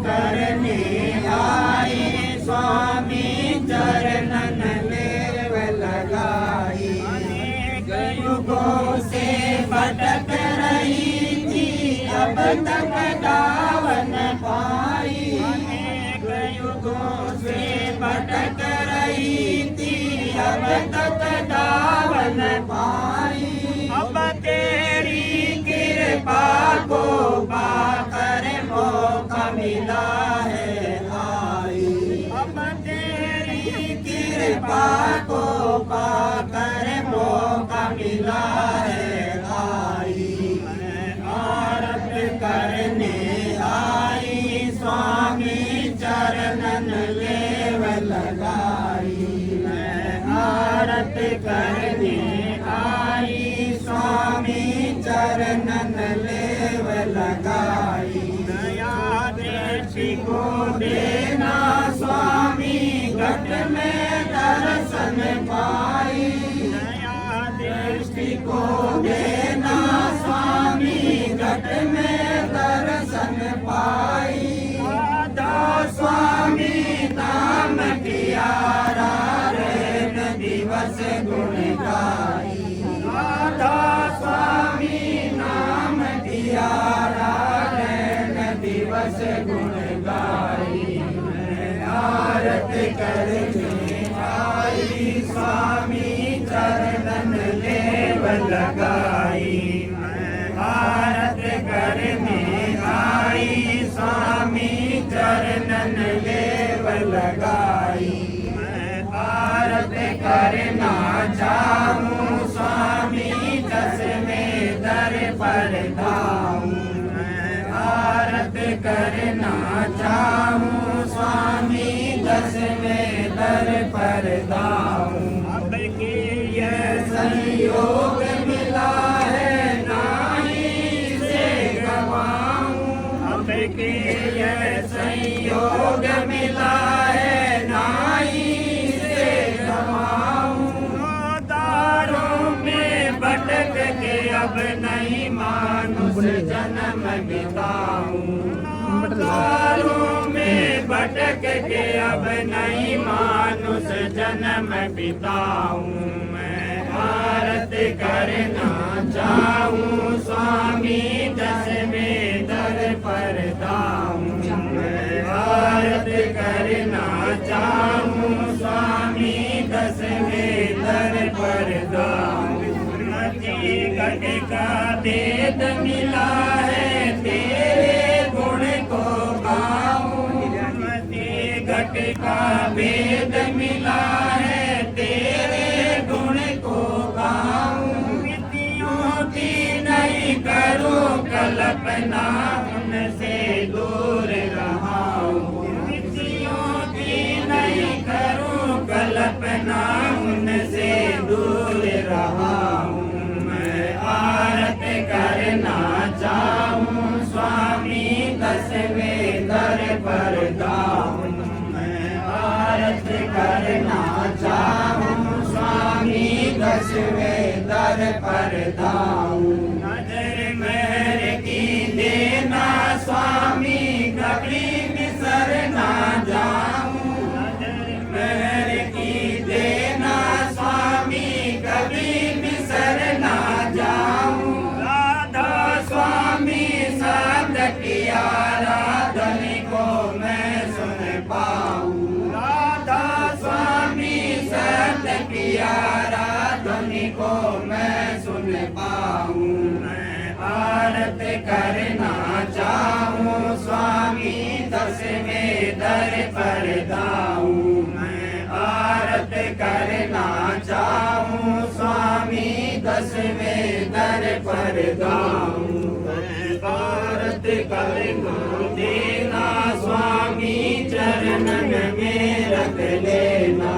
करने आई, स्वामी चरणन लेव लगाई। युगों से भटक रही थी, अब तक दावन पाई। युगों से भटक रही थी, अब तक दावन पाई। अब तेरी कृपा को पाकर मौका मिला है आई। अब तेरी कृपा को पाकर मौका मिला है आई। आरत करने आई, स्वामी चरणन लेव लगाई। आरत करने आई, स्वामी चरणन लेव लगाई। दया दृष्टि को देना स्वामी, घट में दर्शन पाई। दया दृष्टि को देना स्वामी, घट में दर्शन पाई। स्वामी नाम किया रैन दिवस गुण गाई। स्वामी नाम किया रैन दिवस गुण गाई। आरत करने आई, स्वामी चरणन लेव लगाई। आरत करने आई, स्वामी चरणन लेव लगाई। आरत करना चाहूं स्वामी, दसवें दर पर धाऊं। आरत करना चाहूं स्वामी, दसवें दर पर धाऊं। अब की यह संयोग मिला है, नाहीं से गवाऊं। अब की यह संयोग मिला है, नाहीं से गवाऊं। दारों में भटक के अब नहीं मानुष जन्म बिताऊं। दारों में भटक के अब नहीं मानुष जन्म बिताऊं। मैं आरत करना चाहूं स्वामी, दसवें दर पर दाऊं। मैं आरत करना चाहूं स्वामी, दसवें दर पर दाऊं। घट का भेद मिला है, तेरे गुण को गाऊं। घट का भेद मिला है, तेरे गुण को गाऊं। विधियों की नहीं करूं कल्पना, उनसे दूर रहाऊं। विधियों की नहीं करूं कल्पना, उनसे दूर रहाऊं। आरत करना चाहूं स्वामी, दसवें दर पर दाऊं। मैं आरत करना चाहूं स्वामी, दसवें दर पर दाऊं। नजर मेहर की देना स्वामी, कभी बिसर ना जाऊं। नजर मेहर की देना स्वामी, कभी बिसर ना जाऊं। राधा स्वामी साध किया, राधनी को मैं सुन पाऊं। राधा स्वामी साध किया, राधनी को मैं सुन पाऊं। मैं आरत करना चाहूं स्वामी, दसवें दर पर दाऊं। मैं आरत करना चाहूं स्वामी, दसवें दर पर दाऊं। आरत करना देना स्वामी, चरणन में रख लेना।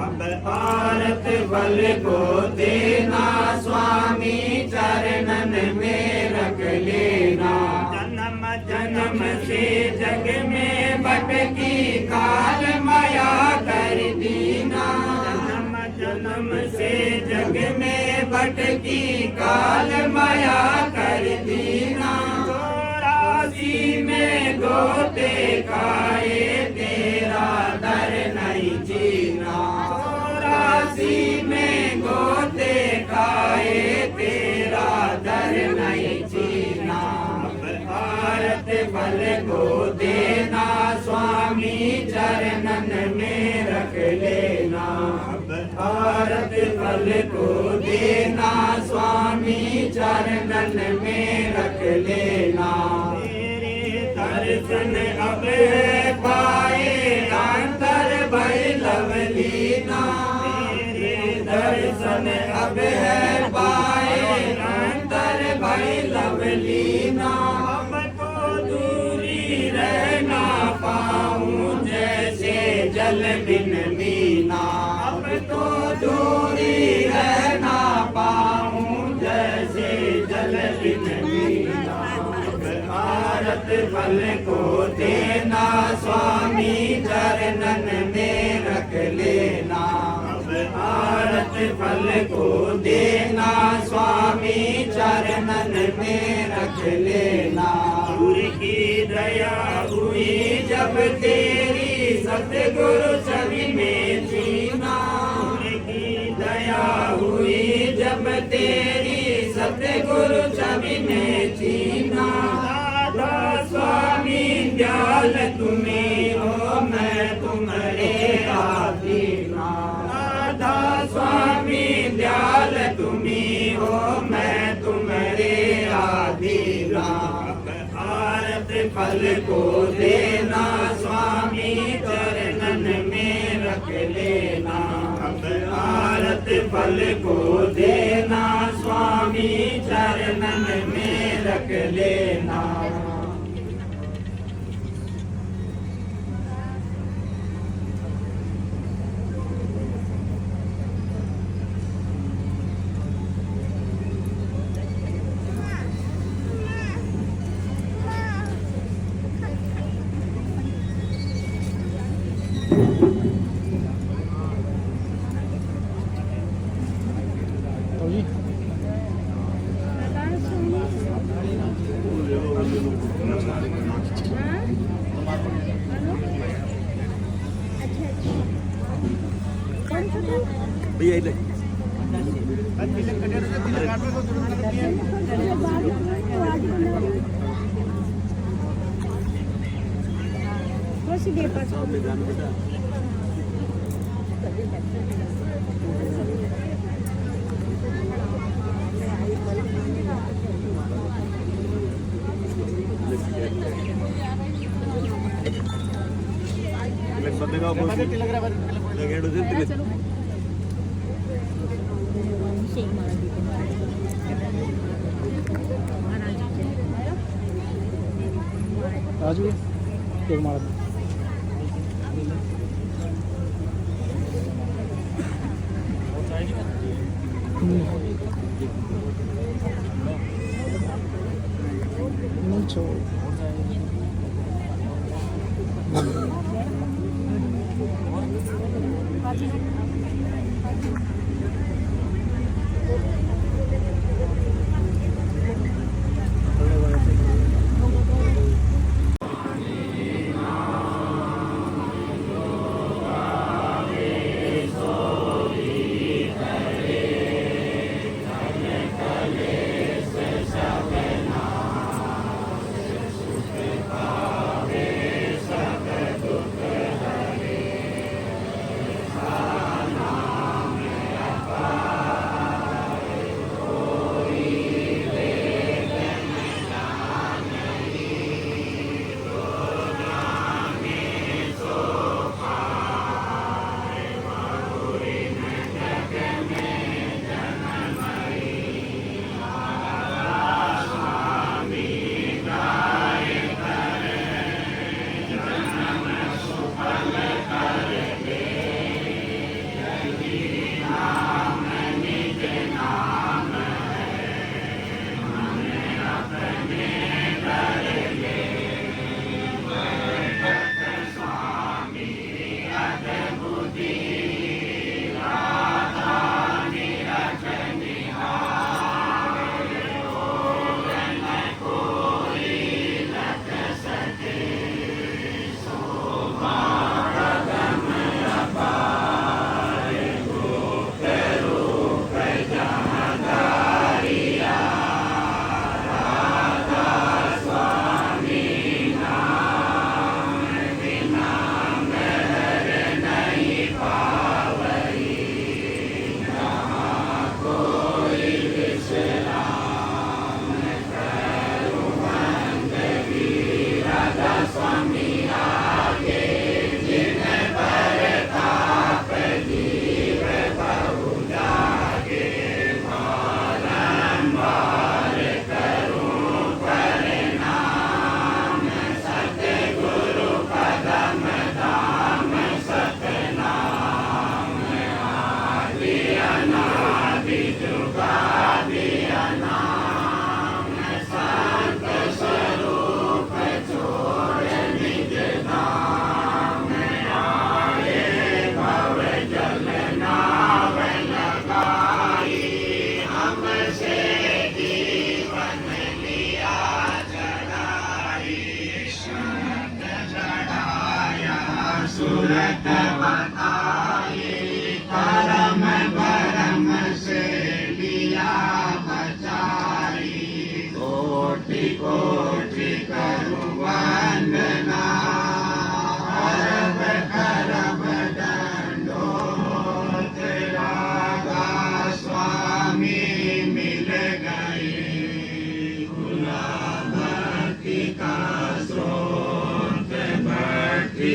अब आरत बल को देना स्वामी, चरणन में रख लेना। जन्म जन्म से जग में भटकी, काल माया कर दीना। जन्म जन्म से जग में भटकी, काल माया कर दीना। 84 में गोते खाए तेरा दर नहीं जीना। 84 में गोते खाए तेरा दर नहीं जीना। भारत फल को देना स्वामी चरणन में रख लेना। भारत फल को देना स्वामी चरणन में रख लेना। दर्शन अब पाए अंतर भय लवलीना। दर्शन अब है पाए अंतर भय लवलीना। हमको दूरी रहना पाऊं जैसे जल बिन मीना। अब तो दूरी रहना पाऊं जैसे जल बिन मीना। भारत फल को देना स्वामी चरणन में रख लेना। भारत फल को देना स्वामी चरणन में रख लेना। गुरु की दया हुई जब तेरी सतगुरु छवि में जीना। गुरु की दया हुई जब तेरी सतगुरु छवि में जीना। स्वामी दयाल तुम्हें हो मैं तुम्हारे आधीना। राधा स्वामी दयाल तुम्हें हो मैं तुम्हारे आधीना। भारत फल को देना स्वामी चरणन में रख लेना। भारत फल को देना स्वामी चरणन में रख लेना। भैया इधर राजू एक मारा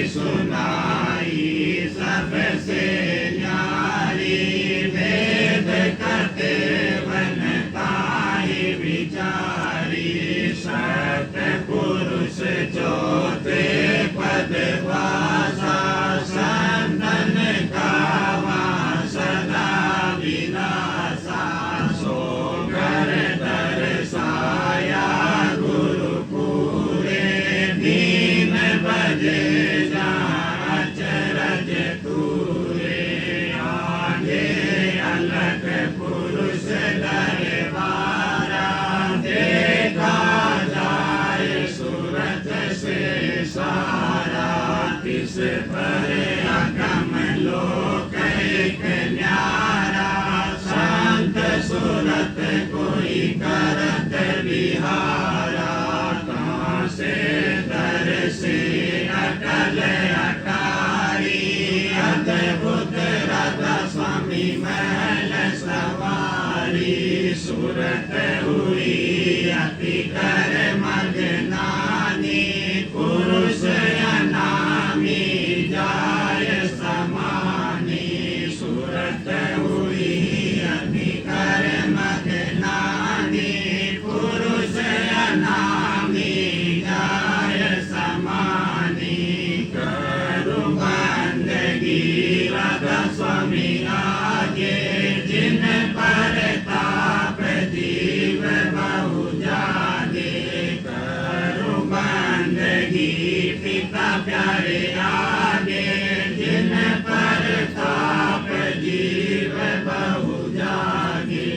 सुनाई सबसे न्यारी वेद कथे बनताई विचारी सतपुरुष चौथे पद वासा संतन का सदा विलासा सो कर दर्शाया गुरु पूरे दीन बजे जा अचरज तूरे आगे अलग पुरुष दरबारा देखा जाए सूरत से सारा किस पर अगम लोक एक न्यारा शांत सूरत कोई करत विहारा कहाँ से दर्शी अटल अटारी अद्भुत राधा स्वामी महल सवारी सूरत हुई अति कर मगनानी पुरुष अनामी जाय समानी सूरत हुई अति कर मगनानी पुरुष अनामी जाय समानी करू बंदगी राधा स्वामी आगे जिन पर ताप जीव बहु जागे करू बंदगी पिता प्यारे आगे जिन पर ताप जीव बहु जागे।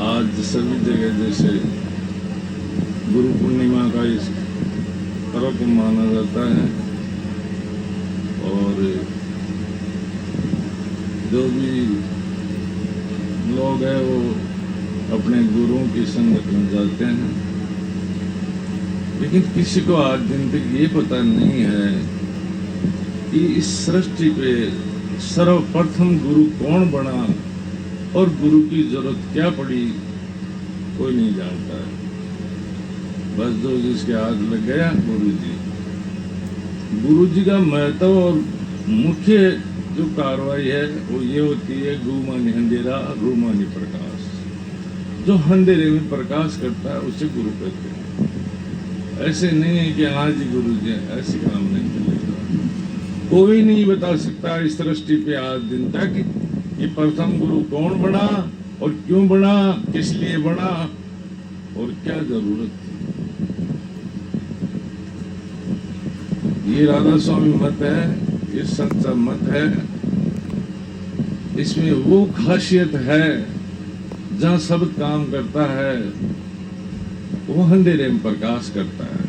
आज सभी जगह जैसे गुरु पूर्णिमा का इस पर्व को माना जाता है और जो भी लोग हैं वो अपने गुरुओं की संगत में जाते हैं, लेकिन किसी को आज दिन तक ये पता नहीं है कि इस सृष्टि पे सर्वप्रथम गुरु कौन बना और गुरु की जरूरत क्या पड़ी, कोई नहीं जानता है। बस जो जिसके हाथ लग गया गुरु जी का महत्व और मुख्य जो कार्रवाई है वो ये होती है गुमानी अंधेरा रूमानी प्रकाश। जो अंधेरे में प्रकाश करता है उसे गुरु कहते हैं। ऐसे नहीं है कि हाँ जी गुरु जी, ऐसे काम नहीं चलेगा। कोई नहीं बता सकता इस सृष्टि पे आज दिन तक कि प्रथम गुरु कौन बना और क्यों बना, किस लिए बना और क्या जरूरत थी। ये राधा स्वामी मत है, ये सच्चा मत है। इसमें वो खासियत है जहाँ सब काम करता है वो अंधेरे में प्रकाश करता है।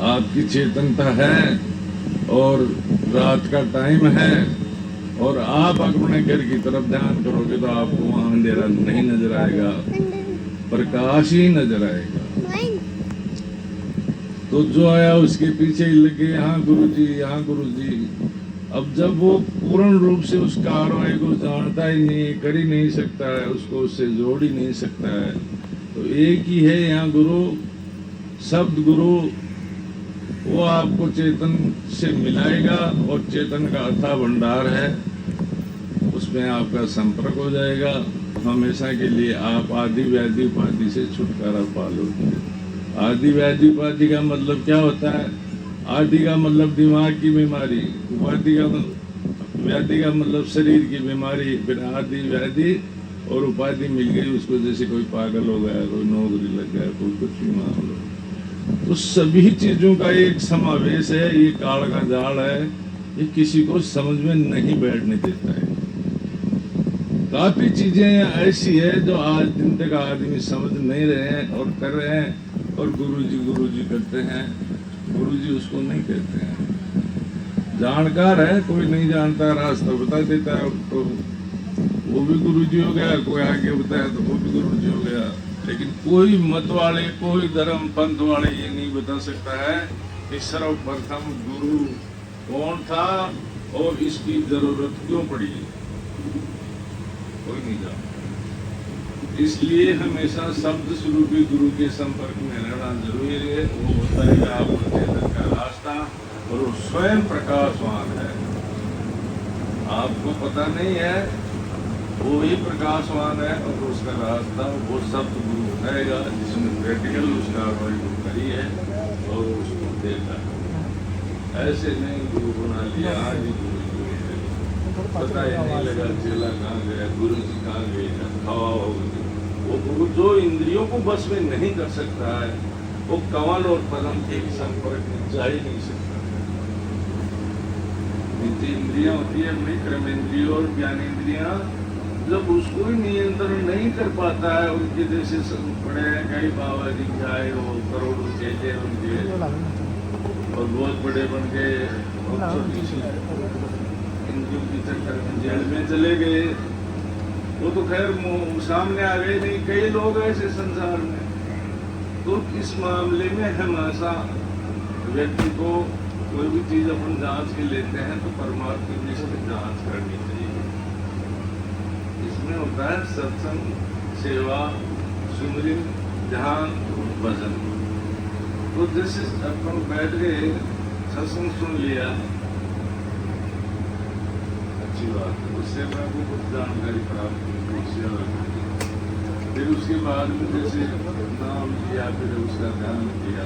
आपकी चेतनता है और रात का टाइम है और आप अपने घर की तरफ ध्यान करोगे तो आपको वहां अंधेरा नहीं नजर आएगा, प्रकाश ही नजर आएगा। तो जो आया उसके पीछे ही लगे, यहाँ गुरु जी, यहाँ गुरु जी। अब जब वो पूर्ण रूप से उस कार्रवाई को जानता ही नहीं, कर ही नहीं सकता है, उसको उससे जोड़ ही नहीं सकता है, तो एक ही है यहाँ गुरु, शब्द गुरु। वो आपको चेतन से मिलाएगा और चेतन का अथाह भंडार है, उसमें आपका संपर्क हो जाएगा। हमेशा के लिए आप आदि व्याधि उपाधि से छुटकारा पा लोगे। आदि व्याधि उपाधि का मतलब क्या होता है? आदि का मतलब दिमाग की बीमारी, उपाधि का व्याधि का मतलब शरीर की बीमारी। फिर आदि व्याधि और उपाधि मिल गई उसको, जैसे कोई पागल हो गया, कोई नौकरी लग गया, कोई कुछ भी मामला। तो सभी चीजों का एक समावेश है, ये काल का जाल है, ये किसी को समझ में नहीं बैठने देता है। काफी चीजें ऐसी है जो आज दिन तक आदमी समझ नहीं रहे हैं और कर रहे हैं, और गुरुजी करते हैं। गुरुजी उसको नहीं कहते हैं। जानकार है, कोई नहीं जानता रास्ता बता देता है तो वो भी गुरुजी हो गया, कोई आगे बताया तो वो भी गुरुजी हो गया। लेकिन कोई मत वाले, कोई धर्म पंथ वाले ये नहीं बता सकता है कि सर्वप्रथम गुरु कौन था और इसकी जरूरत क्यों पड़ी, कोई नहीं जानता। इसलिए हमेशा शब्द स्वरूपी गुरु के संपर्क में रहना जरूरी है। वो बताएगा आपको चेतन का रास्ता, और वो स्वयं प्रकाशवान है। आपको पता नहीं है, वो ही प्रकाशवान है, और उसका रास्ता वो शब्द गुरु बताएगा जिसने प्रैक्टिकल उसका अनुभव करी है और उसको देखा है। ऐसे नहीं गुरु बना लिया, आज ही गुरु है, पता ही नहीं लगा चेला कहाँ गया, गुरु जी कहाँ गए, हवा हो गई। वो गुरु जो इंद्रियों को बस में नहीं कर सकता है, वो कमल और पदम के संपर्क में जा ही नहीं सकता। इंद्रियां होती है अपनी कर्मेंद्रिय और ज्ञानेंद्रियां, जब उसको ही नियंत्रण नहीं कर पाता है, उनके जैसे पड़े हैं कई बाबा जी जाए, वो करोड़ों चेले उनके और बहुत बड़े बन गए, छोटी सी इंद्रियों के चक्कर में जेल में चले गए। वो तो खैर सामने आ गए नहीं, कई लोग ऐसे संसार में। तो इस मामले में हमेशा व्यक्ति को कोई भी चीज अपन जांच के लेते हैं तो परमात्मा की इसकी जांच करनी चाहिए। इसमें होता है सत्संग, सेवा, सुमरन, ध्यान, भजन। तो जैसे अपन बैठ गए, सत्संग सुन लिया, अच्छी बात है, उससे मैं को कुछ जानकारी प्राप्त की। फिर उसके बाद में जैसे नाम लिया, फिर उसका ध्यान किया,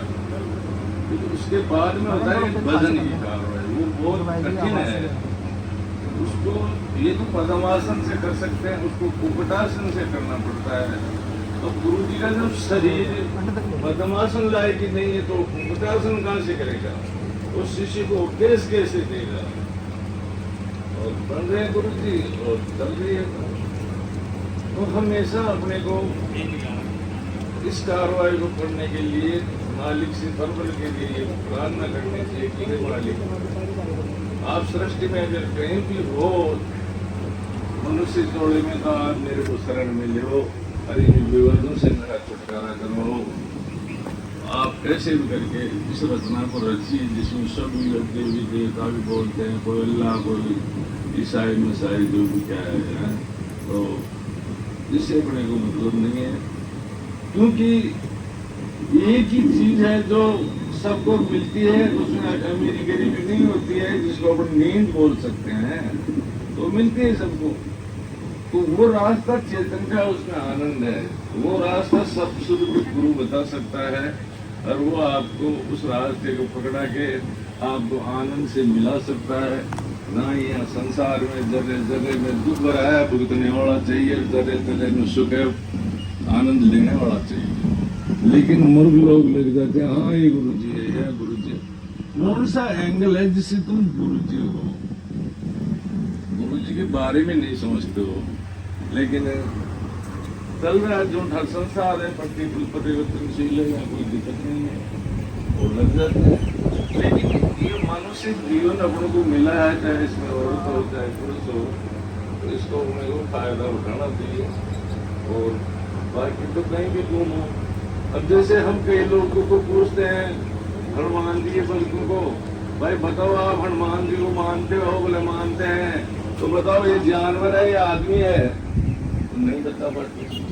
फिर उसके बाद में होता है भजन की कार्रवाई। वो बहुत कठिन है। उसको ये तो पद्मासन से कर सकते हैं, उसको कुकुटासन से करना पड़ता है। तो गुरु जी का जब शरीर पद्मासन लायक ही नहीं है तो कुकुटासन कहाँ से करेगा? वो शिष्य को उपदेश कैसे देगा? और बन रहे गुरु जी और चल रही है। तो हमेशा अपने को इस कार्रवाई को करने के लिए मालिक से परवल के लिए प्रार्थना करनी चाहिए कि हे मालिक, आप सृष्टि में अगर कहीं भी हो, मनुष्य जोड़े में तो आप मेरे को शरण में ले हो, अरे विवादों से मेरा छुटकारा करो। आप कैसे भी करके इस रचना को रचिए जिसमें सभी देवी देवता भी बोलते हैं, कोई अल्लाह, कोई ईसाई मसाई, जो भी क्या है। तो इससे अपने को मतलब नहीं है, क्योंकि एक ही चीज है जो सबको मिलती है, उसमें अमीरी गरीबी नहीं होती है, जिसको अपन नींद बोल सकते हैं, तो मिलती है सबको। तो वो रास्ता चेतन का, उसमें आनंद है। वो रास्ता सब शुरू गुरु बता सकता है, और वो आपको उस रास्ते को पकड़ा के आपको आनंद से मिला सकता है। ना ये संसार में जगह जगह में दुख भराया भुगतने वाला चाहिए, जगह जगह में सुख आनंद लेने वाला चाहिए। लेकिन मूर्ख लोग लग जाते हैं, हाँ ये गुरु जी है, या गुरु जी। कौन सा एंगल है जिससे तुम गुरु जी हो? गुरु जी के बारे में नहीं समझते हो। लेकिन चल रहा है जो हर संसार है, परिवर्तनशील है, या कोई दिक्कत नहीं है, वो लग जाते हैं। लेकिन ये मनुष्य जीवन अपने को मिला है, चाहे इसमें औरत हो चाहे पुरुष हो, तो इसको अपने को फायदा उठाना चाहिए। और बाकी तो कहीं भी गुम हो। अब जैसे हम कई लोगों को पूछते हैं हनुमान जी के बंधुओं को, भाई बताओ आप हनुमान जी को मानते हो? बोले मानते हैं। तो बताओ ये जानवर है या आदमी है? तो नहीं बता पाते।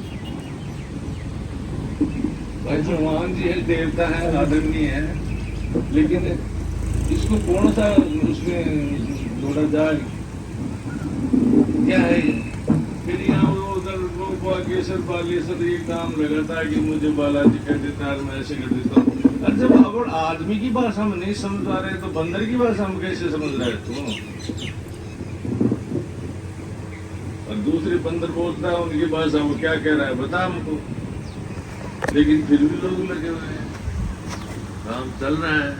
भाई हनुमान जी है, देवता है, आदरणीय है, लेकिन इसको कौन सा उसमें जोड़ा जाए? क्या है? फिर यहाँ उधर केसर बालेश्वर एक नाम लगाता है कि मुझे बालाजी कह देता है, मैं ऐसे कर देता हूँ। अरे जब अगर आदमी की भाषा हम नहीं समझ पा रहे तो बंदर की भाषा हम कैसे समझ रहे तुम? और दूसरे बंदर बोलता है उनकी भाषा, वो क्या कह रहा है बता हमको। लेकिन फिर भी लोग लगे हुए हैं। काम चल रहा है।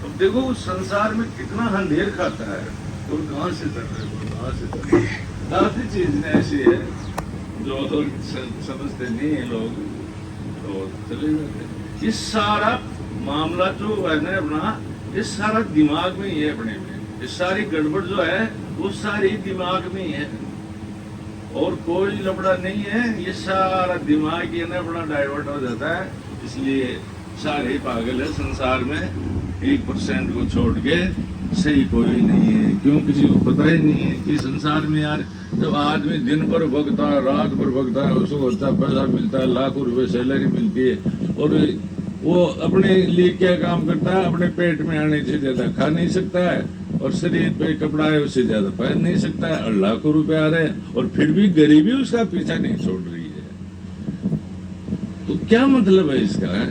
अब देखो उस संसार में कितना अंधेर खाता है, तो कहाँ से चल रहे हो, कहाँ से चल रहे हो। काफी चीजें ऐसी है जो समझते नहीं है लोग, तो चले जाते हैं। ये सारा मामला जो है ना अपना, ये सारा दिमाग में ही है अपने में। ये सारी गड़बड़ जो है वो सारी दिमाग में ही है, और कोई लफड़ा नहीं है। ये सारा दिमाग ही है ना अपना डाइवर्ट हो जाता है। इसलिए सारे पागल है संसार में, 1% को छोड़ के सही कोई नहीं है। क्यों, किसी को पता ही नहीं है कि संसार में यार जब आदमी दिन भर भगता है, रात भर भगता है, उसको अच्छा पैसा मिलता है, लाखों रुपए सैलरी मिलती है, और वो अपने लिए क्या काम करता है, अपने पेट में आने से ज्यादा खा नहीं सकता है, और शरीर पे कपड़ा है उससे ज्यादा पहन नहीं सकता है, और लाखों रुपए आ रहे हैं, और फिर भी गरीबी उसका पीछा नहीं छोड़ रही है। तो क्या मतलब है इसका है?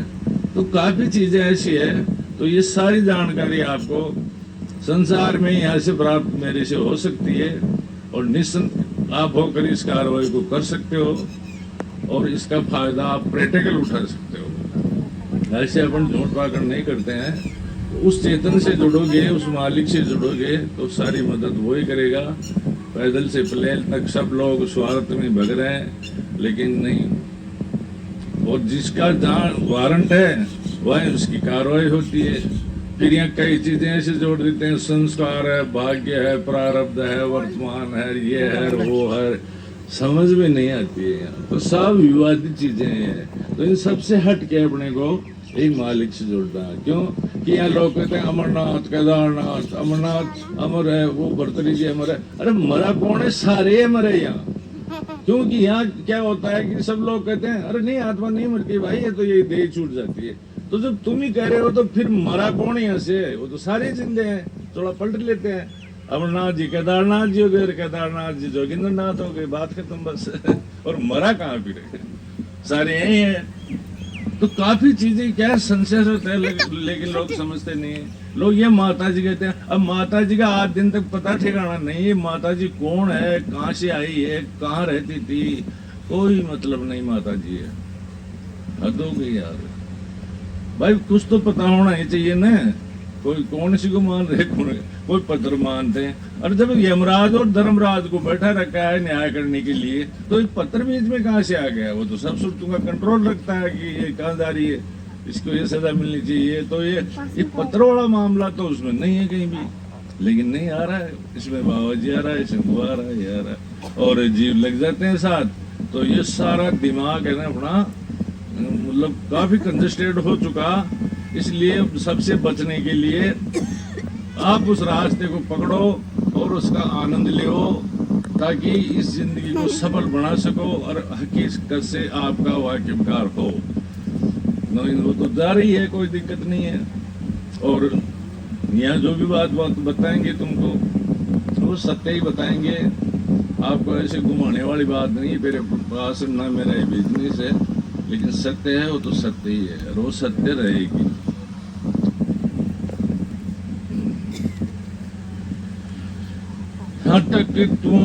तो काफी चीजें ऐसी है। तो ये सारी जानकारी आपको संसार में यहाँ से प्राप्त मेरे से हो सकती है, और निश्चिंत आप होकर इस कार्रवाई को कर सकते हो, और इसका फायदा आप प्रैक्टिकल उठा सकते हो। ऐसे अपन झूठ पाकर नहीं करते हैं। उस चेतन से जुड़ोगे, उस मालिक से जुड़ोगे, तो सारी मदद वही करेगा। पैदल से प्लेन तक सब लोग स्वार्थ में भग रहे हैं, लेकिन नहीं। और जिसका जहाँ वारंट है वह उसकी कार्रवाई होती है। फिर यहाँ कई चीजें ऐसे जोड़ देते हैं, संस्कार है, भाग्य है, प्रारब्ध है, वर्तमान है, ये है, वो है, समझ में नहीं आती है यहाँ। तो सब विवादित चीजें हैं। तो इन सबसे हट के अपने को एक मालिक से जुड़ना है। क्यों कि यहाँ लोग कहते हैं अमरनाथ, केदारनाथ, अमरनाथ अमर है, वो भरतरी जी अमर है। अरे मरा कौन है? सारे अमर है यहाँ। क्योंकि यहाँ क्या होता है कि सब लोग कहते हैं अरे नहीं, आत्मा नहीं मरती भाई, ये तो ये देह छूट जाती है। तो जब तुम ही कह रहे हो तो फिर मरा कौन यहाँ से? वो तो सारे जिंदे हैं। थोड़ा पलट लेते हैं, अमरनाथ जी केदारनाथ जी हो गए, केदारनाथ जी जोगिंद्र नाथ हो गए, बात खत्म बस। और मरा कहाँ फिर? सारे यही है। तो काफी चीजें क्या संशय होता है, लेकिन लोग समझते नहीं है। लोग ये माता जी कहते हैं, अब माता जी का आज दिन तक पता ठिकाना नहीं है। माता जी कौन है, कहाँ से आई है, कहाँ रहती थी, कोई मतलब नहीं। माता जी है, हद हो गई यार भाई। कुछ तो पता होना ही चाहिए ना। कोई कौन सी को मान रहे, कोई पत्र मानते हैं। और जब यमराज और धर्मराज को बैठा रखा है न्याय करने के लिए, तो एक पत्र बीच में कहाँ से आ गया? वो तो सब सुरतों का कंट्रोल रखता है कि ये कहाँ जा रही है, इसको ये सजा मिलनी चाहिए। तो ये पत्र वाला मामला तो उसमें नहीं है कहीं भी, लेकिन नहीं आ रहा है। इसमें बाबा जी आ रहा है, इसमें वो आ रहा है, ये आ रहा है, और जीव लग जाते हैं साथ। तो ये सारा दिमाग है ना अपना, मतलब काफी कंजस्टेड हो चुका। इसलिए सबसे बचने के लिए आप उस रास्ते को पकड़ो और उसका आनंद लो, ताकि इस जिंदगी को सफल बना सको और हकीकत से आपका वाकिफकार हो। वो तो जा रही है, कोई दिक्कत नहीं है। और यहाँ जो भी बात बताएंगे तुमको, वो सत्य ही बताएंगे। आपको ऐसे घुमाने वाली बात नहीं। मेरे पास ना मेरा बिजनेस है, लेकिन सत्य है वो तो सत्य ही है, और वो सत्य रहेगी। भटक तू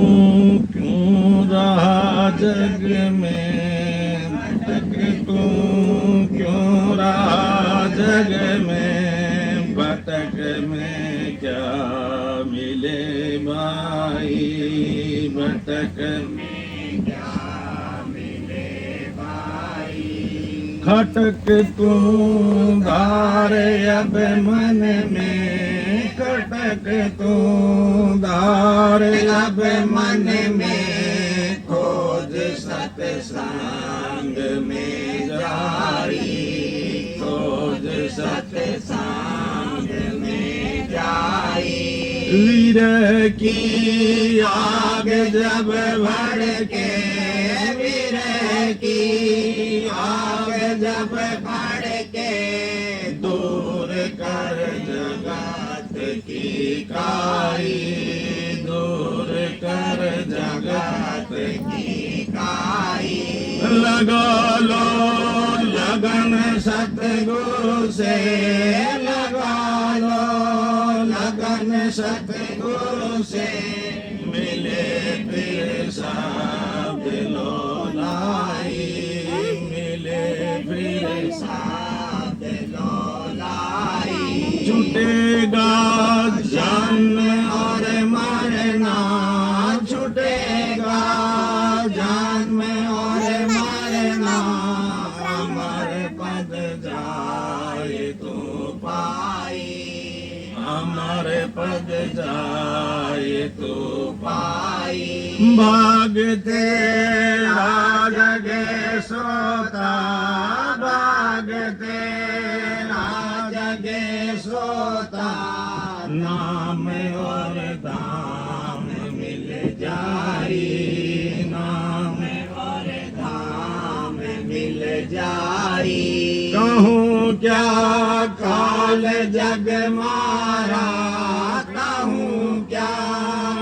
क्यों रहा जग में, भटक तू क्यों रहा जग में, भटक में क्या मिले भाई, भटक में क्या मिले भाई। खटक तू धार अब मन में, खटक तू धार अब मन में, खोज सत्संग में जारी, खोज सत्संग में जारी। वीर की आग जब भड़के, वीर की आग जब भड़के, दूर कर जगत की काई, दूर कर जगत की काई। लगा लो लगन सतगुरु से, लगा लो लगन सतगुरु से, मिले फिर सब लो लाई, मिले फिर सब लो लाई। छूटेगा जन्म और मरना, छूटेगा जन्म और मरना, अमर पद जाए तो पाई, अमर पद जाए तो पाई। भागते राजगे सोता, भागते राजगे सोता, नाम और धाम मिल जाई, नाम और धाम मिल जाई। कहूँ क्या काल जग मारा, कहूँ क्या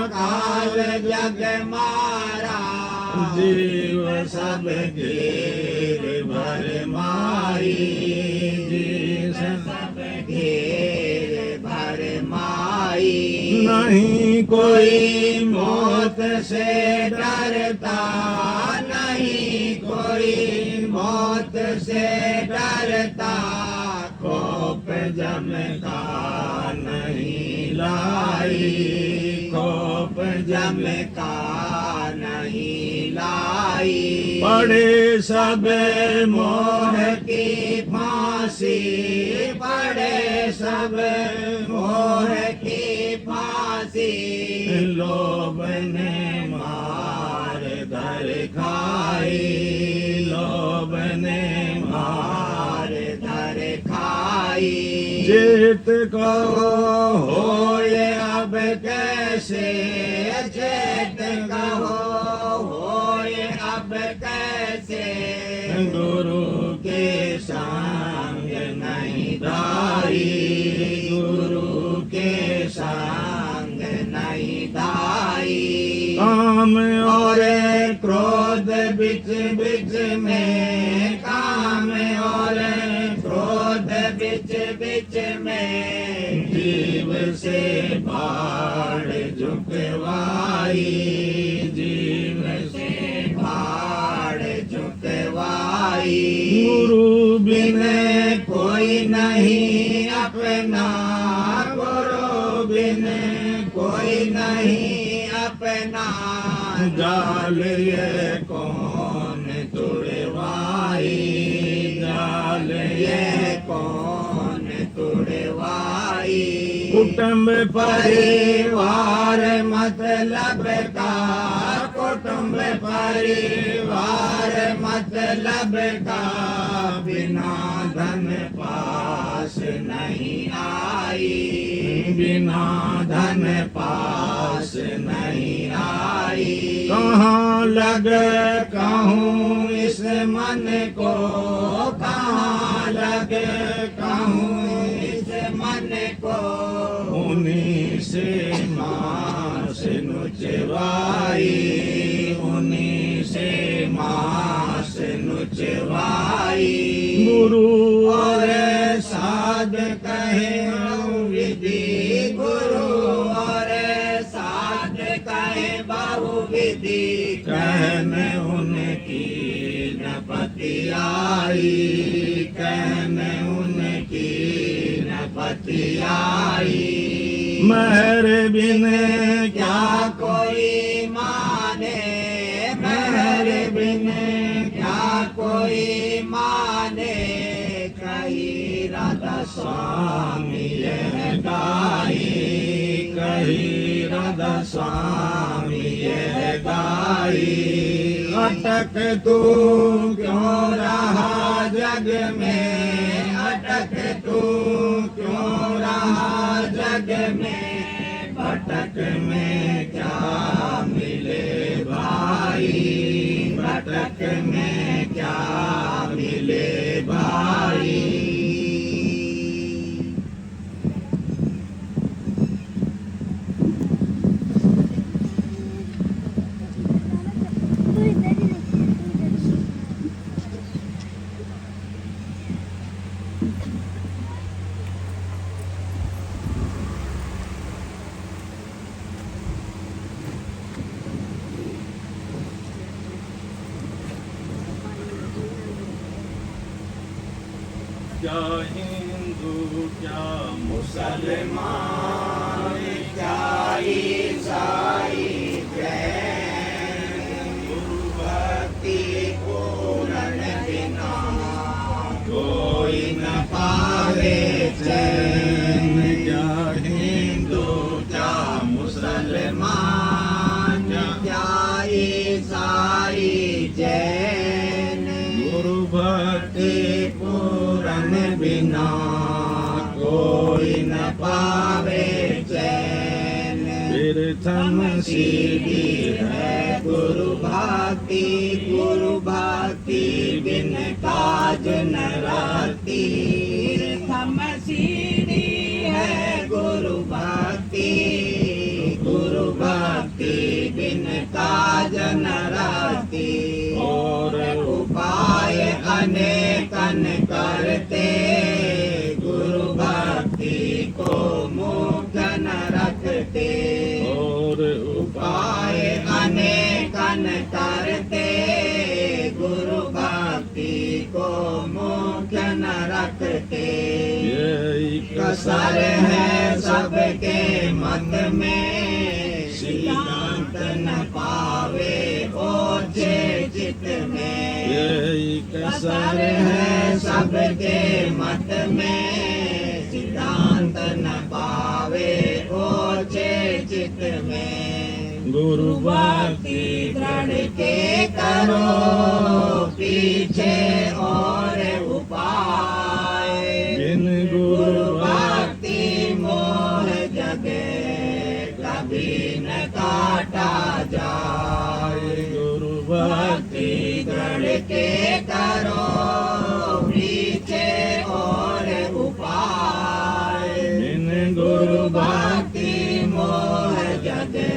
काल जग मारा, जीव सब घेर भर माई, जीव सब घेर भर माई। नहीं कोई मौत से डरता, नहीं कोई मौत से डरता, कोप जम का नहीं लाई, कोप जम का नहीं लाई। पड़े सब मोह की फांसी, पड़े सब मोह की फांसी, लोभ ने मार धर खाई, लोभ ने मार धर खाई। चेत को होए अब कैसे, चेत कहो होए अब कैसे, गुरु के संग नहीं धारी, गुरु के संग नहीं धारी। काम और क्रोध बिच बिच में, काम और क्रोध बिच बिच में, जीव से भाड़ झुकवाई, जीव से भाड़ झुकवाई। गुरु बिन बिन कोई नहीं अपना, गुरु बिन कोई नहीं अपना, जाल ये कौन तुड़वाई, जाल ये कौन तुड़वाई। कुटुंब परिवार मतलब का, कुटुंब परिवार मतलब का, बिना धन पास नहीं आई, बिना धन पास नहीं आई। कहाँ लग कहूँ इस मन को, कहाँ लग कहूँ इस मन को, उन्हीं से मास नुचवाई, उन्हीं से मास नुचवाई। गुरु और साध कहे विधि, गुरु और साध कहे बहुविधि, कहने उनकी न पति आई, कहने उनकी न पति आई। महर बिन क्या कोई माने, महर बिन क्या कोई माने, कही राधा स्वामी यह गाई, कही राधा स्वामी यह गाई। अटक तू क्यों रहा जग में, अटक तू क्यों रहा जग में, भटक में क्या मिले भाई, भटक में क्या मिले भाई। क्या हिंदू क्या मुसलमान क्या ईसाई जैन गुरु भक्ति पूरन बिना कोई न पावे चैन क्या हिंदू क्या मुसलमान क्या ईसाई जैन गुरु भक्ति पूरन बिना कोई न पावे चैन प्रथम सीढ़ी है गुरु भक्ति बिन काज न रहती प्रथम सीढ़ी है गुरु भक्ति बिन काज न रहती और उपाय अनेकन करते गुरु भक्ति को मुख्य न रखते और उपाय अनेकन करते गुरु भक्ति को मुख्य न रखते यही कसर है सबके मत में सिद्धांत न पावे ओछे चित में यही कसर है सबके मत में सिद्धांत न पावे ओछे चित में गुरु भक्ति दृढ़ के करो पीछे और उपाय बिन गुरु भक्ति मोह जगे कभी न काटा जाए गुरु भक्ति दृढ़ के करो पीछे और उपाय बिन गुरु भक्ति मोह जगे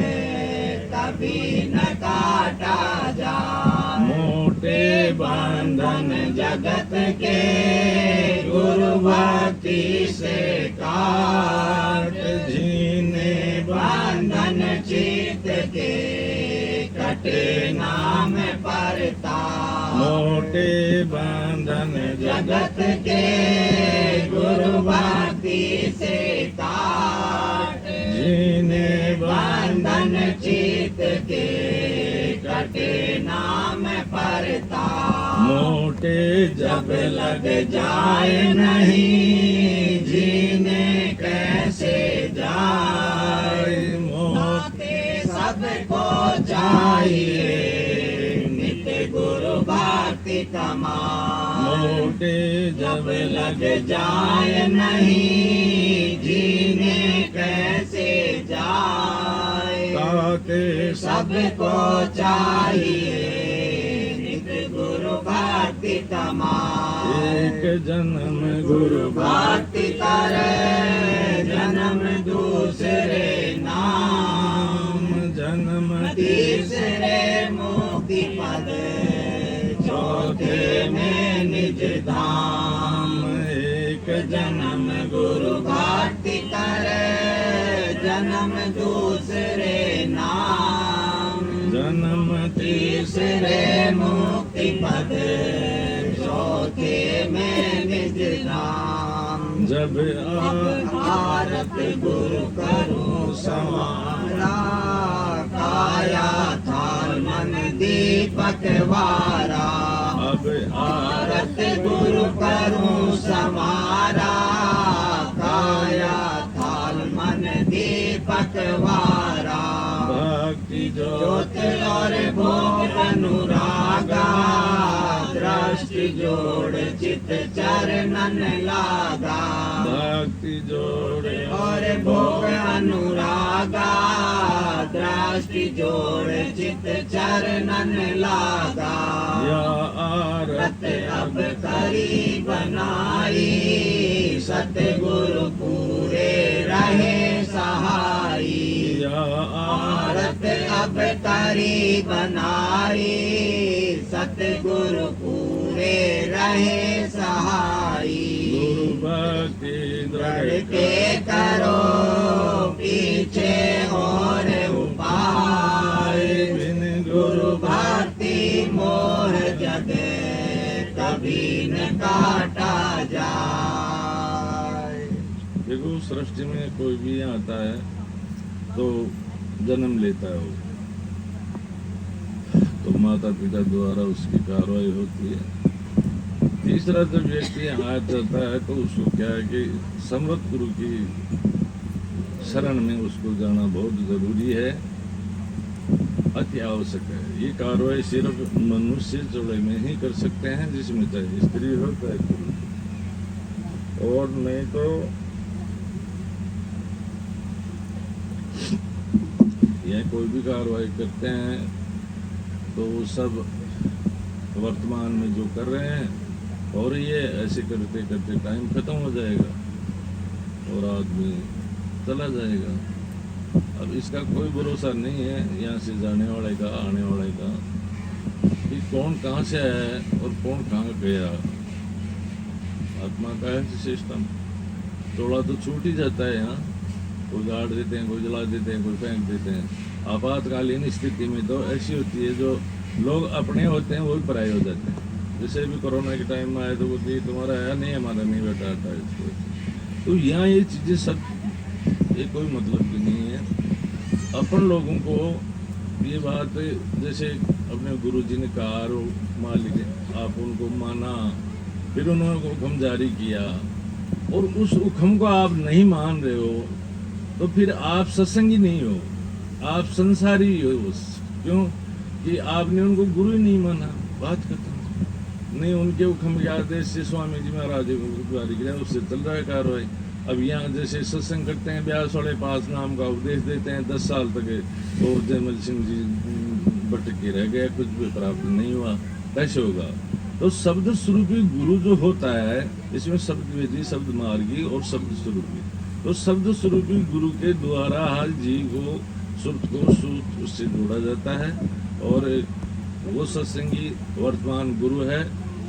कभी न काटा जाए मोटे बंधन जगत के गुरु भक्ति से काट जीने बंधन चित्त के कटे नाम परता मोटे बंधन जगत के गुरु भक्ति से काट जीने बंधन चित्त के कटे नाम परता मोटे जब लग जाए नहीं जीने कैसे जाए मोते सबको चाहिए नित्य गुरु भक्ति कमाए मोटे जब लग जाए नहीं जीने कैसे जाए ताके सबको चाहिए नित्य गुरु भक्ति कमाए एक जन्म गुरु भक्ति करे जन्म दूसरे नाम जन्म तीसरे मुक्ति पद चौथे में निज धाम एक जन्म गुरु भक्ति करे जन्म दूसरे नाम जन्म तीसरे मुक्ति पद चौथे में निज धाम जब आरत गुरु करूं समारा काया थाल मन दीपक वारा अब आरत गुरु करूं समारा काया थाल मन दीपक वारा भक्ति ज्योत और भोग अनुरागा दृष्टि जोड़ चित चरणन लागा भक्ति जोड़े और भोग अनुरागा दृष्टि जोड़ चित चरणन लागा या आरत रत अब करी बनाई सतगुरु पूरे रहे सहाई या आरत अब करी बनाई सतगुरु पूरे रहे सहाई गुरु भक्ति दृढ़ दृढ़ के करो पीछे और उपाय बिन गुरु भक्ति मोह जगे कभी न काटा जाए देखो सृष्टि में कोई भी आता है तो जन्म लेता है वो, तो माता पिता द्वारा उसकी कार्रवाई होती है। तीसरा जब व्यक्ति आ जाता है तो उसको क्या है कि समर्थ गुरु की शरण में उसको जाना बहुत जरूरी है, अति आवश्यक है। ये कार्रवाई सिर्फ मनुष्य जोड़े में ही कर सकते हैं, जिसमें चाहे स्त्री हो चाहे पुरुष, और नहीं तो यह कोई भी कार्रवाई करते हैं तो वो सब वर्तमान में जो कर रहे हैं, और ये ऐसे करते करते टाइम खत्म हो जाएगा और आदमी चला जाएगा। अब इसका कोई भरोसा नहीं है यहाँ से जाने वाले का, आने वाले का, कि कौन कहाँ से आया है और कौन कहाँ गया। आत्मा का है सिस्टम, थोड़ा तो छूट ही जाता है यहाँ, कोई गाड़ देते हैं, कोई जला देते हैं, कोई फेंक देते हैं। आपातकालीन स्थिति में तो ऐसी होती है जो लोग अपने होते हैं वो भी पराये हो जाते हैं। जैसे भी कोरोना के टाइम में आए तो बोलते तुम्हारा है नहीं, हमारा नहीं बेटा आता है इसको। तो यहाँ ये चीज़ें सब ये कोई मतलब की नहीं है। अपन लोगों को ये बात, जैसे अपने गुरुजी ने कहा, मालिक आप उनको माना, फिर उन्होंने हुक्म जारी किया और उस हुक्म को आप नहीं मान रहे हो तो फिर आप सत्संगी नहीं हो, आप संसारी हो। क्यों कि आपने उनको गुरु ही नहीं माना, बात खत्म। नहीं उनके हुक्म के आदेश से स्वामी जी महाराज गुरुद्वारे के उससे चल रहा है कार्रवाई। अब यहाँ जैसे सत्संग करते हैं, ब्यास वाले पास नाम का उपदेश देते हैं 10 साल तक, और जयमल सिंह जी भटक के रह गए, कुछ भी प्राप्त नहीं हुआ, कैसे होगा। तो शब्द स्वरूपी गुरु जो होता है, इसमें शब्द वेदी, शब्द मार्गी और शब्द स्वरूपी, तो शब्द स्वरूपी गुरु के द्वारा हर जीव को सुर्त को सूत उससे जोड़ा जाता है, और वो सत्संगी वर्तमान गुरु है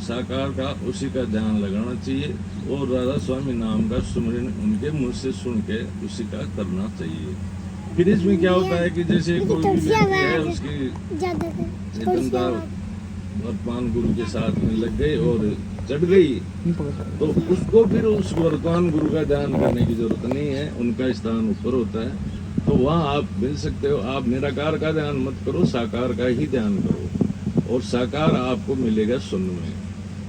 साकार का, उसी का ध्यान लगाना चाहिए, और राधा स्वामी नाम का सुमरन उनके मुंह से सुन के उसी का करना चाहिए। फिर इसमें क्या होता है कि जैसे कोई भी व्यक्ति है उसकी चेतनता वर्तमान गुरु के साथ में लग गई और चढ़ गई, तो उसको फिर उस वर्तमान गुरु का ध्यान करने की जरूरत नहीं है, उनका स्थान ऊपर होता है। तो वहाँ आप मिल सकते हो। आप निराकार का ध्यान मत करो, साकार का ही ध्यान करो, और साकार आपको मिलेगा शून्य में।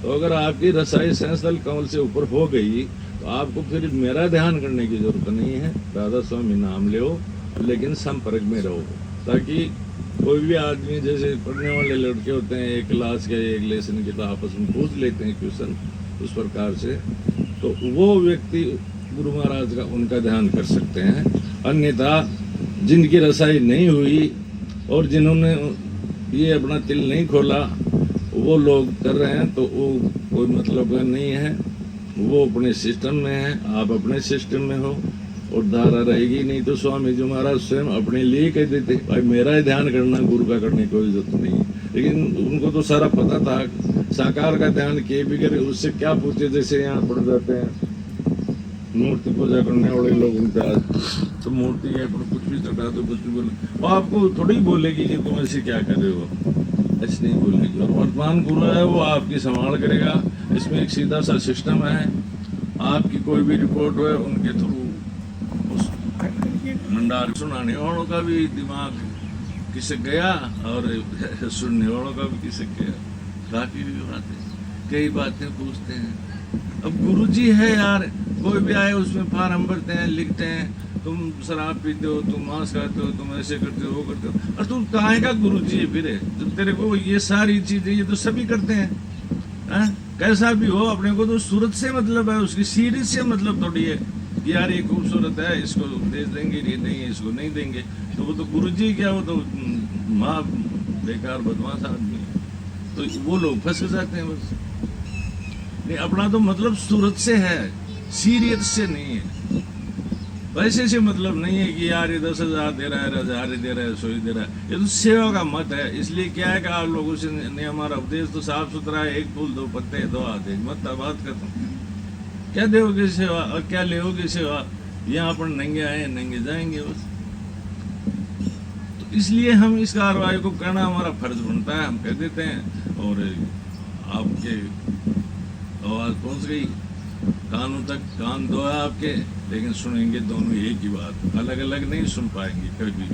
तो अगर आपकी रसाई सेंसदल कमल से ऊपर हो गई तो आपको फिर मेरा ध्यान करने की जरूरत नहीं है, राधा स्वामी नाम लो, लेकिन संपर्क में रहो। ताकि कोई भी आदमी, जैसे पढ़ने वाले लड़के होते हैं, एक क्लास के एक लेसन के तो आपस में पूछ लेते हैं क्वेश्चन उस प्रकार से, तो वो व्यक्ति गुरु महाराज का उनका ध्यान कर सकते हैं। अन्यथा जिनकी रसाई नहीं हुई और जिन्होंने ये अपना तिल नहीं खोला वो लोग कर रहे हैं, तो वो कोई मतलब का नहीं है। वो अपने सिस्टम में है, आप अपने सिस्टम में हो, और धारा रहेगी नहीं। तो स्वामी जी महाराज स्वयं अपने लिए कह देते भाई मेरा ही ध्यान करना, गुरु का करने की कोई जरूरत नहीं। लेकिन उनको तो सारा पता था, साकार का ध्यान किए बिगैर उससे क्या पूछे। जैसे यहाँ पड़ जाते हैं मूर्ति पूजा करने वाले लोग, उनका तो मूर्ति है पर कुछ भी चढ़ा दो, कुछ भी बोले, वो आपको थोड़ी बोलेगी कि तुम ऐसे क्या कर रहे हो, ऐसे नहीं बोलेगी। और वर्तमान गुरु है वो आपकी संभाल करेगा। इसमें एक सीधा सा सिस्टम है, आपकी कोई भी रिपोर्ट हो उनके थ्रू उस मंडार सुनाने वालों का भी दिमाग किसक गया और सुनने वालों का भी किसक गया। काफी भी बातें, कई बातें पूछते हैं। अब गुरुजी है यार, कोई भी आए उसमें फार्म भरते हैं, लिखते हैं तुम शराब पीते हो, तुम मांस खाते हो, तुम ऐसे करते हो, वो करते हो। और तुम कहाँ का गुरुजी है फिर? तो तेरे को ये सारी चीजें ये तो सभी करते हैं, कैसा भी हो। अपने को तो सूरत से मतलब है, उसकी सीरीज से मतलब थोड़ी है कि यार ये खूबसूरत है, इसको दे देंगे, ये नहीं है इसको नहीं देंगे। तो वो तो गुरुजी क्या, वो तो माँ बेकार बदमाश आदमी है। तो वो लोग फंस जाते हैं बस। नहीं, अपना तो मतलब सूरत से है, सीरियत से नहीं है। पैसे से मतलब नहीं है कि यार ये 10,000 दे रहा है, 1,000 दे रहा है, 100 दे रहा है। ये तो सेवा का मत है। इसलिए क्या है कि आप लोगों से ने हमारा उपदेश तो साफ सुथरा है, एक फूल 2 पत्ते 2 हाथ, मत बात खत्म। क्या दोगे सेवा और क्या लेोगे सेवा? यहाँ पर नंगे आए नंगे जाएंगे बस। तो इसलिए हम इस कार्रवाई को करना हमारा फर्ज बनता है, हम कह देते हैं। और आपके आवाज पहुंच गई कानों तक कान दो है आपके, लेकिन सुनेंगे दोनों एक ही बात, अलग अलग नहीं सुन पाएंगे कभी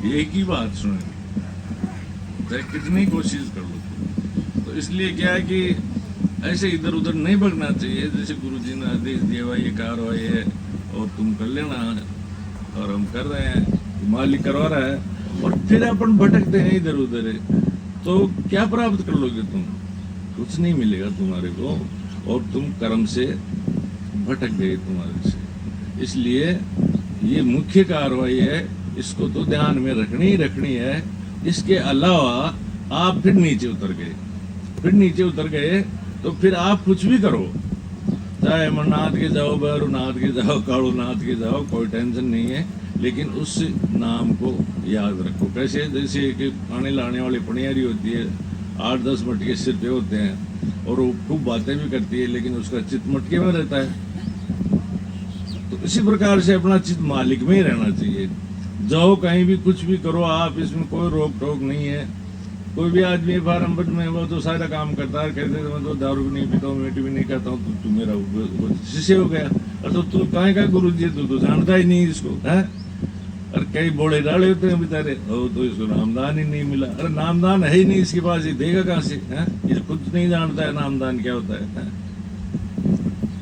भी, एक ही बात सुनेंगे, चाहे कितनी कोशिश कर लो। तो इसलिए क्या है कि ऐसे इधर उधर नहीं भगना चाहिए। जैसे गुरुजी ने आदेश दिया हुआ ये कार्रवाई है और तुम कर लेना, और हम कर रहे हैं, मालिक करवा रहा है, और फिर अपन भटकते हैं इधर उधर, तो क्या प्राप्त कर लोगे तुम? कुछ नहीं मिलेगा तुम्हारे को, और तुम कर्म से भटक गए तुम्हारे से। इसलिए ये मुख्य कार्रवाई है, इसको तो ध्यान में रखनी ही रखनी है। इसके अलावा आप फिर नीचे उतर गए तो फिर आप कुछ भी करो, चाहे अमरनाथ के जाओ, भैरवनाथ के जाओ, कालूनाथ के जाओ, कोई टेंशन नहीं है, लेकिन उस नाम को याद रखो। कैसे? जैसे कि आने लाने वाली पनियारी होती है, 8-10 मटके सिर पे होते हैं और वो खूब बातें भी करती है, लेकिन उसका चित्त मटके में रहता है। तो इसी प्रकार से अपना चित्त मालिक में ही रहना चाहिए। जाओ कहीं भी, कुछ भी करो आप, इसमें कोई रोक टोक नहीं है। कोई भी आदमी फार्म में वो तो सारा काम करता है, कहते मैं तो दारू भी नहीं पीता हूँ, मीठी भी नहीं खाता हूँ, तू मेरा शिष्य हो गया। और तो तू कहीं का गुरु जी, तू तो जानता ही नहीं इसको है। और कई बोले डाले होते हैं बेचारे, तो इसको नामदान ही नहीं मिला। अरे नामदान है ही नहीं इसके पास, ये देगा कहाँ से? ये खुद नहीं जानता है नामदान क्या होता है।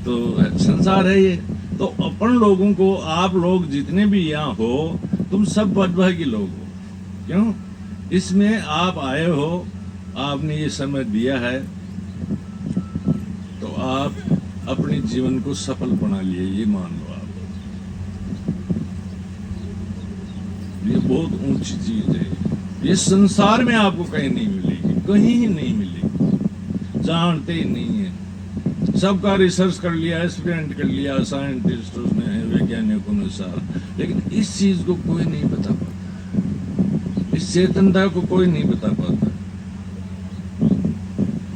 तो संसार है ये। तो अपन लोगों को, आप लोग जितने भी यहाँ हो, तुम सब बदभागी लोग हो। क्यों? इसमें आप आए हो, आपने ये समय दिया है, तो आप अपने जीवन को सफल बना लिए, ये मान लो आप। ये बहुत ऊंची चीज है। ये संसार में आपको कहीं नहीं मिलेगी, कहीं ही नहीं मिलेगी, जानते ही नहीं है। सबका रिसर्च कर लिया, एक्सपेरिमेंट कर लिया, साइंटिस्ट ने, वैज्ञानिकों ने सारा, लेकिन इस चीज को कोई नहीं बता पाता, इस चेतनता को कोई नहीं बता पाता।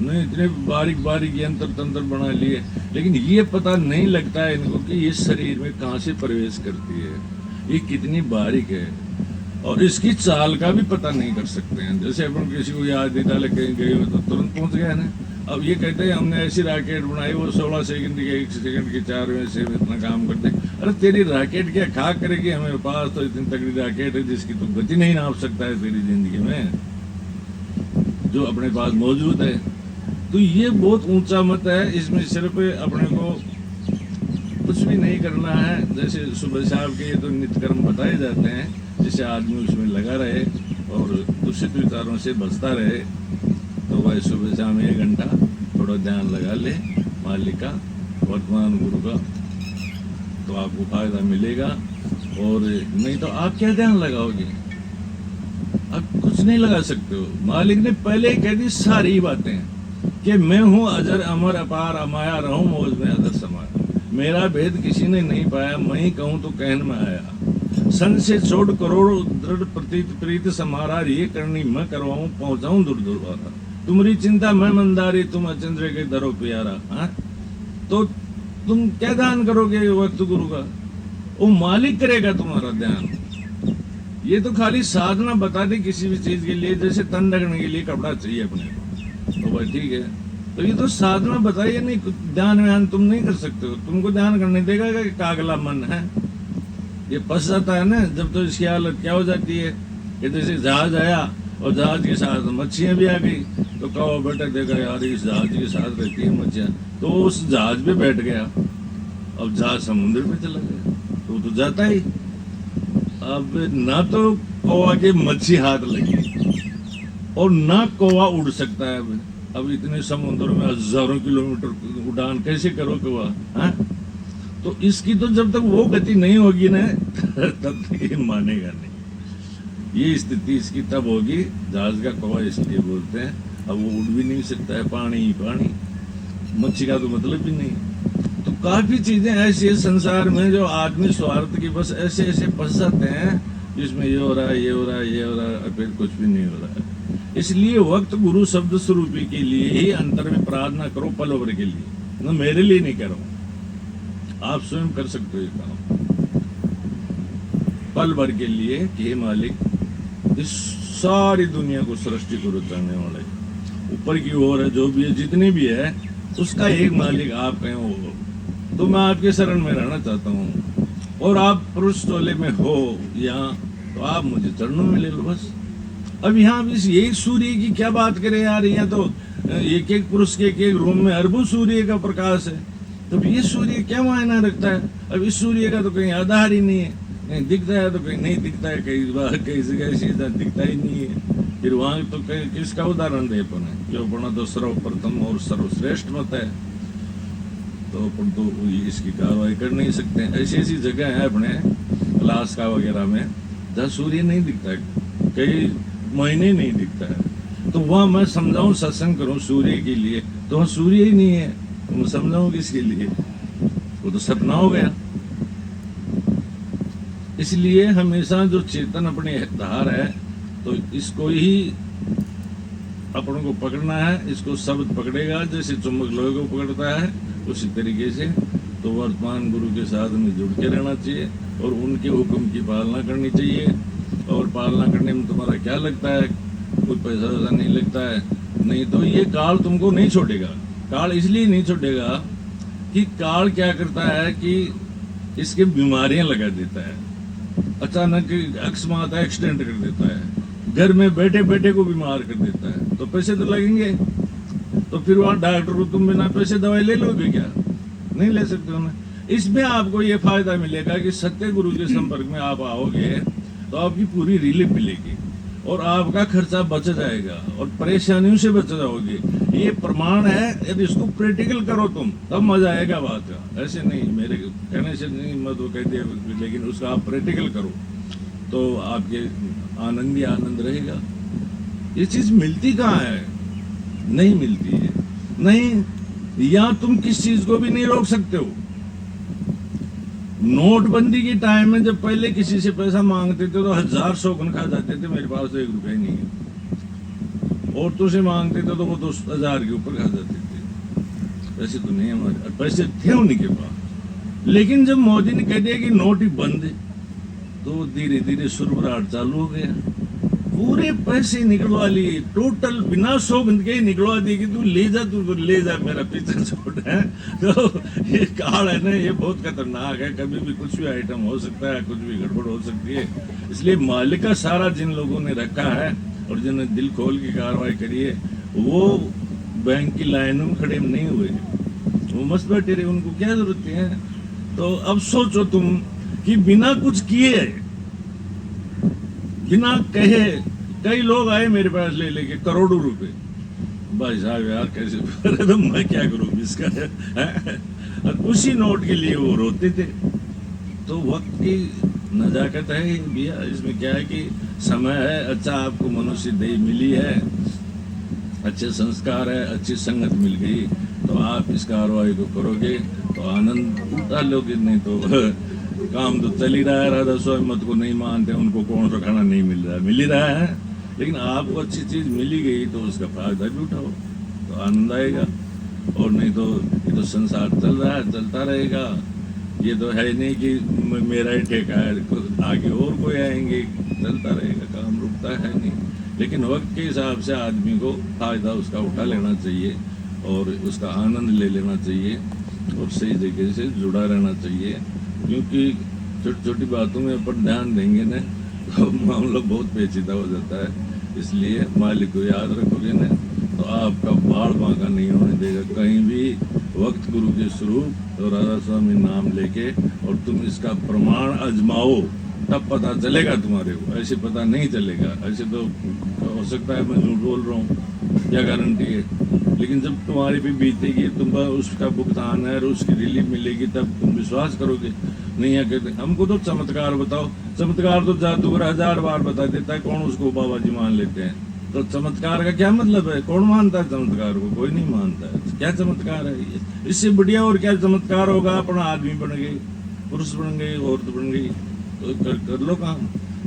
नहीं, इतने बारीक बारीक यंत्र तंत्र बना लिए, लेकिन ये पता नहीं लगता है इनको कि ये शरीर में कहाँ से प्रवेश करती है, ये कितनी बारीक है, और इसकी चाल का भी पता नहीं कर सकते हैं। जैसे अपन किसी को याद डाले कहीं गए हो तो तुरंत पहुंच गया ना। अब ये कहते हैं हमने ऐसी रॉकेट बनाई, वो 16 सेकंड के 1 सेकंड के 4वें से इतना काम करते। अरे तेरी रॉकेट क्या खा करेगी? हमारे पास तो इतनी तगड़ी रॉकेट है जिसकी तू गति नहीं नाप सकता है तेरी जिंदगी में, जो अपने पास मौजूद है। तो ये बहुत ऊंचा मत है, इसमें सिर्फ अपने को कुछ भी नहीं करना है। जैसे सुबह शाम के ये तो नित्य कर्म बताए जाते हैं, जिससे आदमी उसमें लगा रहे और दूषित विचारों से बचता रहे। तो भाई सुबह शाम 1 घंटा थोड़ा ध्यान लगा ले मालिक का, वर्तमान गुरु का, तो आपको फायदा मिलेगा। और नहीं तो आप क्या ध्यान लगाओगे? आप कुछ नहीं लगा सकते हो। मालिक ने पहले ही कह दी सारी बातें कि मैं हूँ अजर अमर अपार अमाया, रहूं मौज में अदर समाया। मेरा भेद किसी ने नहीं पाया, मैं ही कहूँ तो कहन में आया। सन से छोड़ करोड़ों दृढ़ प्रतीत प्रीत समारा, ये करनी मैं करवाऊं, पहुंचाऊं दूर दूरवारा। तुम्हारी चिंता मैं मंदारी, तुम अचंद्र के दरो प्यारा। हाँ, तो तुम क्या ध्यान करोगे वक्त गुरु का? वो मालिक करेगा तुम्हारा ध्यान। ये तो खाली साधना बता दी किसी भी चीज के लिए, जैसे तन ढकने के लिए कपड़ा चाहिए अपने को, तो भाई ठीक है, तो ये तो साधना बताइए। नहीं, ध्यान व्यान तुम नहीं कर सकते हो, तुमको ध्यान करने देगा कि कागला मन है। ये फंस जाता है ना जब, तो इसकी हालत क्या हो जाती है कि जैसे जहाज आया और जहाज के साथ मच्छियां भी आ गई, तो कहो बेटा देखा यार इस जहाज के साथ रहती है मच्छियां, तो उस जहाज पे बैठ गया। अब जहाज समुद्र में चला गया तो जाता ही। अब ना तो कौवा के मच्छी हाथ लगी और ना कौवा उड़ सकता है। अब इतने समुद्र में हजारों किलोमीटर उड़ान कैसे करो कौवा? हाँ, तो इसकी तो जब तक वो गति नहीं होगी ना तब तक ये मानेगा नहीं। ये स्थिति इसकी तब होगी, जहाज का कौवा इसलिए बोलते हैं। अब वो उड़ भी नहीं सकता है, पानी ही पानी, मच्छी का तो मतलब भी नहीं। तो काफी चीजें ऐसी है संसार में जो आदमी स्वार्थ की बस ऐसे ऐसे फंस जाते हैं, जिसमें ये हो रहा है, ये हो रहा है, ये हो रहा है, फिर कुछ भी नहीं हो रहा है। इसलिए वक्त गुरु शब्द स्वरूपी के लिए ही अंतर में प्रार्थना करो, पल भर के लिए, ना मेरे लिए नहीं कह रहा हूं, आप स्वयं कर सकते हो ये काम पल भर के लिए कि हे मालिक इस सारी दुनिया को सृष्टि को रचाने वाले, ऊपर की ओर है जो भी है, जितने भी है उसका एक मालिक आप हैं हो, तो मैं आपके शरण में रहना चाहता हूँ। और आप पुरुष टोले में हो यहाँ, तो आप मुझे चरणों में ले लो बस। अब यहाँ इस एक सूर्य की क्या बात करें यार, यहाँ तो एक एक पुरुष के एक एक रूम में अरबों सूर्य का प्रकाश है, तो ये सूर्य क्या मायना रखता है? अब इस सूर्य का तो कहीं आधार ही नहीं है, कहीं दिखता है तो कहीं नहीं दिखता है, कई बार कई जगह सीधा दिखता ही नहीं है। फिर वहां तो किसका उदाहरण दे अपने, जो अपना तो सर्वप्रथम और सर्वश्रेष्ठ मत है, तो अपन तो इसकी कार्रवाई कर नहीं सकते। ऐसी ऐसी जगह है अपने अलास्का वगैरह में जहाँ सूर्य नहीं दिखता है, कई महीने नहीं दिखता है, तो वहां मैं समझाऊं सत्संग करूं सूर्य के लिए, तो वहां सूर्य ही नहीं है, तो मैं समझाऊं किसके लिए? वो तो सपना हो गया। इसलिए हमेशा जो चेतन अपने धार है, तो इसको ही अपन को पकड़ना है। इसको शब्द पकड़ेगा जैसे चुंबक लोहे को पकड़ता है, उसी तरीके से तो वर्तमान गुरु के साथ में जुड़ के रहना चाहिए और उनके हुक्म की पालना करनी चाहिए। और पालना करने में तुम्हारा क्या लगता है? कोई पैसा वैसा नहीं लगता है, नहीं तो ये काल तुमको नहीं छोड़ेगा। काल इसलिए नहीं छोड़ेगा कि काल क्या करता है कि इसके बीमारियां लगा देता है, अचानक अकस्मात एक्सीडेंट कर देता है, घर में बैठे बैठे को बीमार कर देता है, तो पैसे तो लगेंगे। तो फिर वहां डॉक्टर को तुम बिना पैसे दवाई ले लोगे क्या? नहीं ले सकते हो ना। इसमें आपको ये फायदा मिलेगा कि सत्य गुरु के संपर्क में आप आओगे तो आपकी पूरी रिलीफ मिलेगी और आपका खर्चा बच जाएगा और परेशानियों से बच जाओगे। ये प्रमाण है, यदि इसको प्रैक्टिकल करो तुम, तब मजा आएगा बात का। ऐसे नहीं मेरे कहने से नहीं, मत वो कहते, लेकिन उसका आप प्रैक्टिकल करो तो आपके आनंद ही आनंद रहेगा। ये चीज मिलती कहाँ है? नहीं मिलती है। नहीं, या तुम किस चीज को भी नहीं रोक सकते हो। नोटबंदी के टाइम में जब पहले किसी से पैसा मांगते थे तो 1000 शौकन खा जाते थे, मेरे पास तो 1 रुपया नहीं है। औरतों से मांगते थे तो वो तो 1000 के ऊपर खा जाते थे। पैसे तो नहीं हमारे, पैसे थे उन्हीं के पास। लेकिन जब मोदी ने कह दिया कि नोट ही बंद है, तो धीरे धीरे सुरबराहट चालू हो गया। पूरे पैसे निकलवा लिए, टोटल बिना सौगंध के ही निकलवा दिए कि तू ले जा, मेरा पीछा छोड़ है। तो ये काल है ना, ये बहुत खतरनाक है। कभी भी कुछ भी आइटम हो सकता है, कुछ भी गड़बड़ हो सकती है। इसलिए मालिक का सारा जिन लोगों ने रखा है और जिन्हें दिल खोल की कार्रवाई करी है, वो बैंक की लाइनों में खड़े नहीं हुए, वो मस्त बैठे रहे, उनको क्या जरूरत है। तो अब सोचो तुम कि बिना कुछ किए, बिना कहे, कई लोग आए मेरे पास ले लेके करोड़ों रुपए। भाई साहब यार कैसे, तो मैं क्या करूं इसका है? और उसी नोट के लिए वो रोते थे। तो वक्त की नजाकत है भैया, इसमें क्या है कि समय है, अच्छा आपको मनुष्य देह मिली है, अच्छे संस्कार है, अच्छी संगत मिल गई, तो आप इस कार्रवाई को करोगे तो आनंद उठा लोगे। नहीं तो काम तो चल ही रहा है। राधा स्वामी मत को नहीं मानते, उनको कौन सा खाना नहीं मिल रहा है, मिल ही रहा है। लेकिन आपको अच्छी चीज मिली गई तो उसका फायदा भी उठाओ, तो आनंद आएगा। और नहीं तो ये तो संसार चल रहा है, चलता रहेगा। ये तो है नहीं कि मेरा ही ठेका है, आगे और कोई आएंगे, चलता रहेगा, काम रुकता है नहीं। लेकिन वक्त के हिसाब से आदमी को फायदा उसका उठा लेना चाहिए और उसका आनंद ले लेना चाहिए और सही जगह से जुड़ा रहना चाहिए। क्योंकि छोटी छोटी बातों में अपन ध्यान देंगे ना तो मामला बहुत पेचीदा हो जाता है। इसलिए मालिक को याद रखोगे ना तो आपका बाढ़ बांका नहीं होने देगा कहीं भी। वक्त गुरु के स्वरूप और राधा स्वामी नाम लेके और तुम इसका प्रमाण आजमाओ, तब पता चलेगा तुम्हारे को। ऐसे पता नहीं चलेगा। ऐसे तो हो सकता है मैं झूठ बोल रहा हूँ, क्या गारंटी है? लेकिन जब तुम्हारे पे बीतेगी, तुम उसका भुगतान है और उसकी रिलीफ मिलेगी, तब तुम विश्वास करोगे। नहीं है कहते हमको तो चमत्कार बताओ। चमत्कार तो जादूगर 1000 बार बता देता है, कौन उसको बाबा जी मान लेते हैं? तो चमत्कार का क्या मतलब है? कौन मानता है चमत्कार को? कोई नहीं मानता है। क्या चमत्कार है ये? इससे बढ़िया और क्या चमत्कार होगा? अपना आदमी बन गई, पुरुष बन गई, औरत बन गई, तो कर लो काम।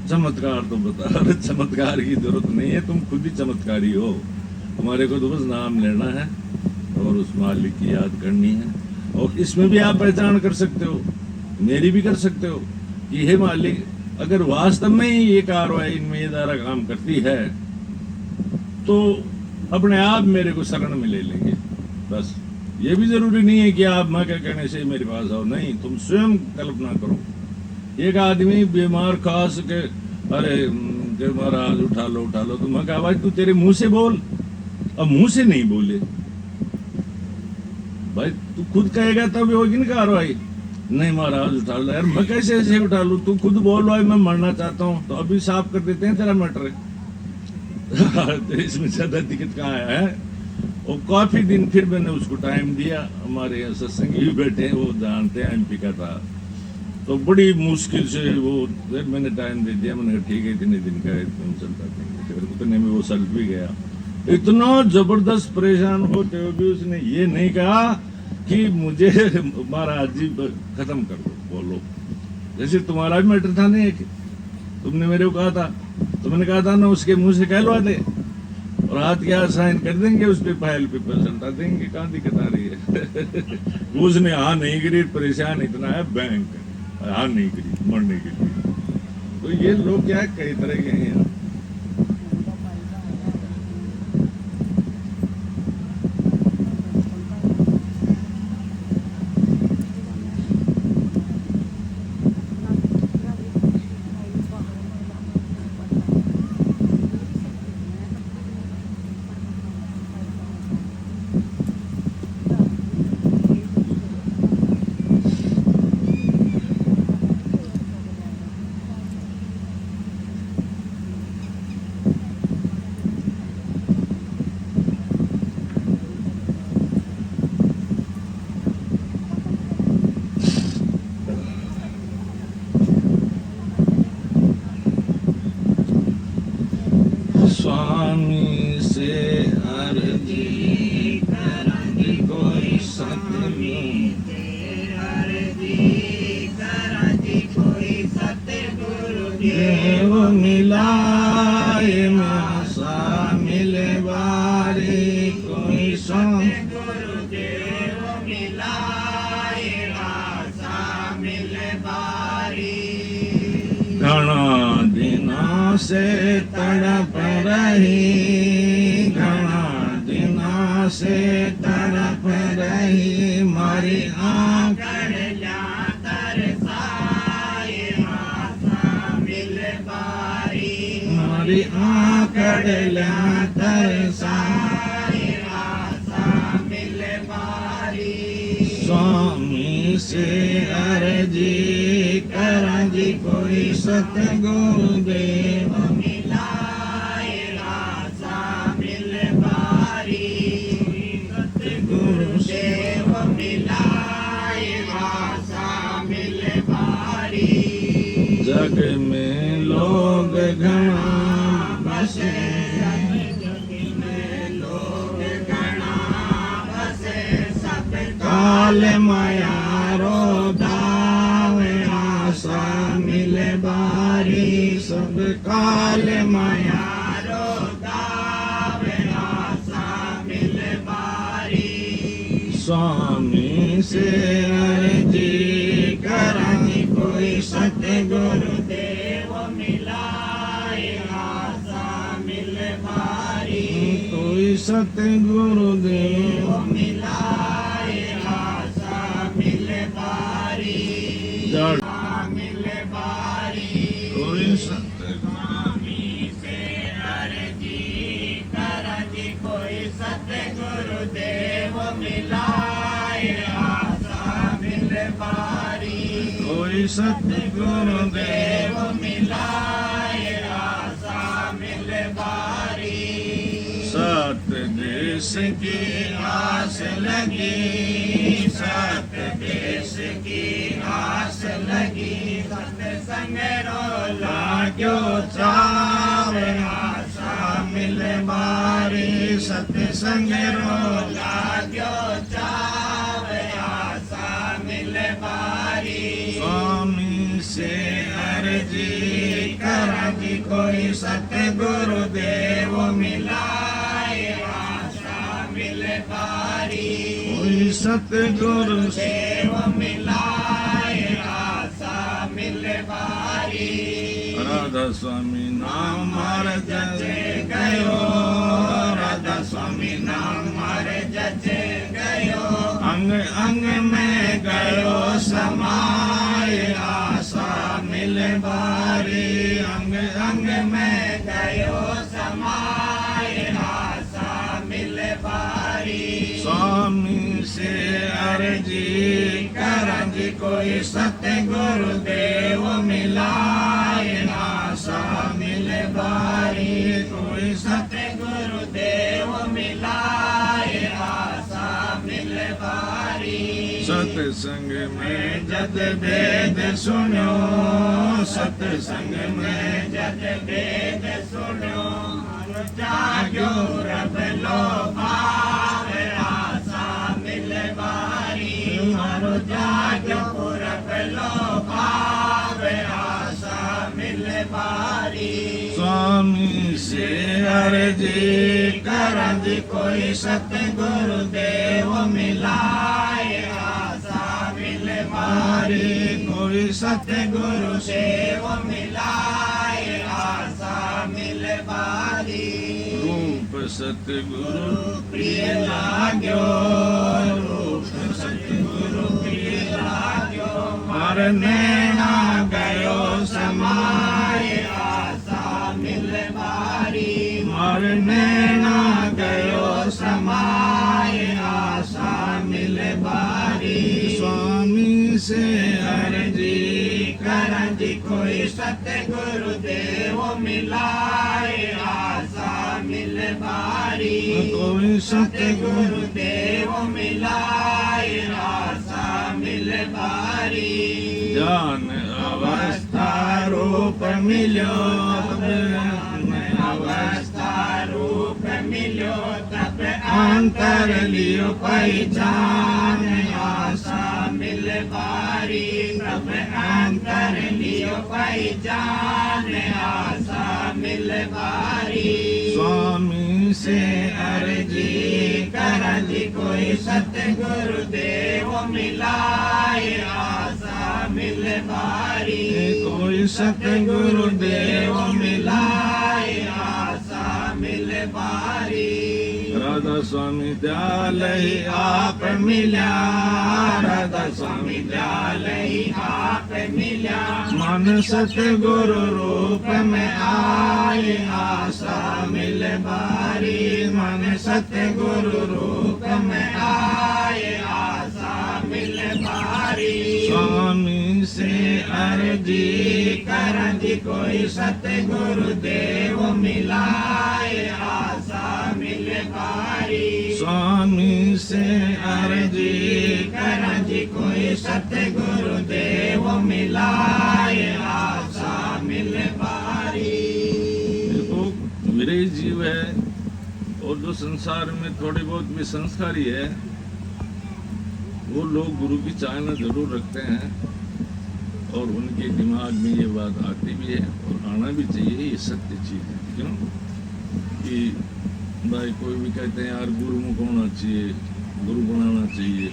चमत्कार तो बता, चमत्कार की जरूरत नहीं है, तुम खुद ही चमत्कारी हो। हमारे को तो बस नाम लेना है और उस मालिक की याद करनी है। और इसमें भी आप पहचान कर सकते हो, मेरी भी कर सकते हो कि हे मालिक, अगर वास्तव में ही ये कार्रवाई इनमें ये दारा काम करती है तो अपने आप मेरे को शरण में ले लेंगे। बस ये भी जरूरी नहीं है कि आप मैं क्या कहने से मेरे पास आओ, नहीं, तुम स्वयं कल्पना करो। एक आदमी बीमार खास के अरे के महाराज उठा लो तो मैं कहा भाई तू तेरे मुंह से बोल, अब मुंह से नहीं बोले भाई, तू खुद कहेगा तब होगी ना कार्रवाई। नहीं महाराज उठा लो यार, मैं कैसे ऐसे उठा लूं, तू खुद बोल भाई मैं मरना चाहता हूँ, तो अभी साफ कर देते हैं तेरा मैटर। तो इसमें ज्यादा दिक्कत कहाँ है। और काफी दिन फिर मैंने उसको टाइम दिया, हमारे यहाँ सत्संगी भी बैठे हैं, वो जानते हैं एमपी का था, तो बड़ी मुश्किल से वो फिर मैंने टाइम दे दिया। मैंने कहा ठीक है इतने दिन का तुम चलता देंगे, फिर उतने में वो सल्ट भी गया। इतना जबरदस्त परेशान होते हुए भी उसने ये नहीं कहा कि मुझे महाराज जी खत्म कर दो, बोलो जैसे तुम्हारा भी मैटर था नहीं, एक तुमने मेरे को कहा था, तो मैंने कहा था ना उसके मुंह से कहलवा दे और हाथ के हाथ साइन कर देंगे उस पे, फाइल पे सल्टा देंगे, कहाँ दिक्कत आ रही है। उसने हाँ नहीं करी, परेशान इतना है बैंक, हाँ नहीं करी मरने के लिए। तो ये लोग क्या कई तरह के हैं। स्वामी से अर्जी करंदी कोई सतगुरु देव मिलाए मासा मिले बारी कोई सतगुरु देव मिलाए मासा मिले बारी। घना दिना से तड़प रही, घना दिना से तड़प रही मारी आँख मारी आँख स्वामी से अर्जी कर जी कोई सतगुरु देव मिलाए रासा मिल बारी, सतगुरु देव मिलाए रासा मिल बारी। जग में लोग घना बसे, काल माया रो दावे आशा मिले बारी, सब काल माया रो दावे आशा मिले बारी। स्वामी से अर्जी करनी कोई सतगुरु देव मिलाए आशा मिले बारी, कोई सतगुरु देव मिलाए मिले बारी। कोई सतगुरु से अर्जी करजी कोई सतगुरु देव मिलाए आशा मिले बारी, कोई सतगुरु देव मिलाए आशा मिले बारी। सत देश की आस लगी, सत देश की आस लगी, सत्संग रो लाग्यो चावे आशा मिले बारी, सत्संग रो लाग्यो चावे आशा मिले बारी। स्वामी से अर्जी करजी कोई सतगुरु देव मिलाए आशा मिले बारी, कोई सतगुरु देव मिलाए आशा मिले बारी। राधा स्वामी नाम मार जचे गयो, राधा स्वामी नाम मार जचे गयो, अंग अंग में गयो समाए आशा मिले बारी अंग अंग में गयो समाए आशा मिले बारी स्वामी से अर्जी करंज कोई सतगुरु देव मिलाए आशा मिले बारी कोई सतगुरु देव मिलाए आशा मिले बारी सत्संग में जद वेद सुनो सत्संग में जद वेद सुनो जाग्यो रब लो भाव आशा मिले बारी मारो जाग्यो रब लो भाव आशा मिले बारी स्वामी से अर्जी करंज कोई सतगुरु देव मिलाए आशा मिले बारी कोई सतगुरु देव मिलाए आशा मिले बारी रूप सतगुरु प्रिय लाग्यो रूप सतगुरु प्रिय लाग्यो मरने ना गयो समाए आशा मिले बारी मरने ना गयो समाए आशा मिले बारी स्वामी से अर्जी करंज कोई सतगुरु देव मिलाए आशा मिले बारी कोई सतगुरु देव मिलाए आशा मिले बारी जान अवस्था रूप मिलो अवस्था रूप मिलो तब अंतर लियो पहचान आशा मिले बारी तब अंतर लियो पहचान आशा मिले बारी स्वामी से अर्जी करंज कोई सतगुरु देव मिलाए आशा मिले बारी कोई सतगुरु देव मिलाए आशा मिले बारी राधा स्वामी दयालय आप मिला राधा स्वामी दयालय आप मिला मन सतगुरु रूप में आए आशा मिले बारी मन सतगुरु रूप में आए आशा मिले बारी स्वामी से अर्जी करंज कोई सतगुरु देव मिलाए आशा मिले बारी स्वामी से अर्जी करंज कोई सतगुरु देव मिलाए आशा मिले बारी देखो मेरे जीव है और जो संसार में थोड़े बहुत भी संस्कारी है वो लोग गुरु की चाहना जरूर रखते हैं और उनके दिमाग में ये बात आती भी है और आना भी चाहिए। ये सत्य चीज है। क्यों कि भाई कोई भी कहते हैं यार गुरुमुख होना चाहिए, गुरु बनाना चाहिए,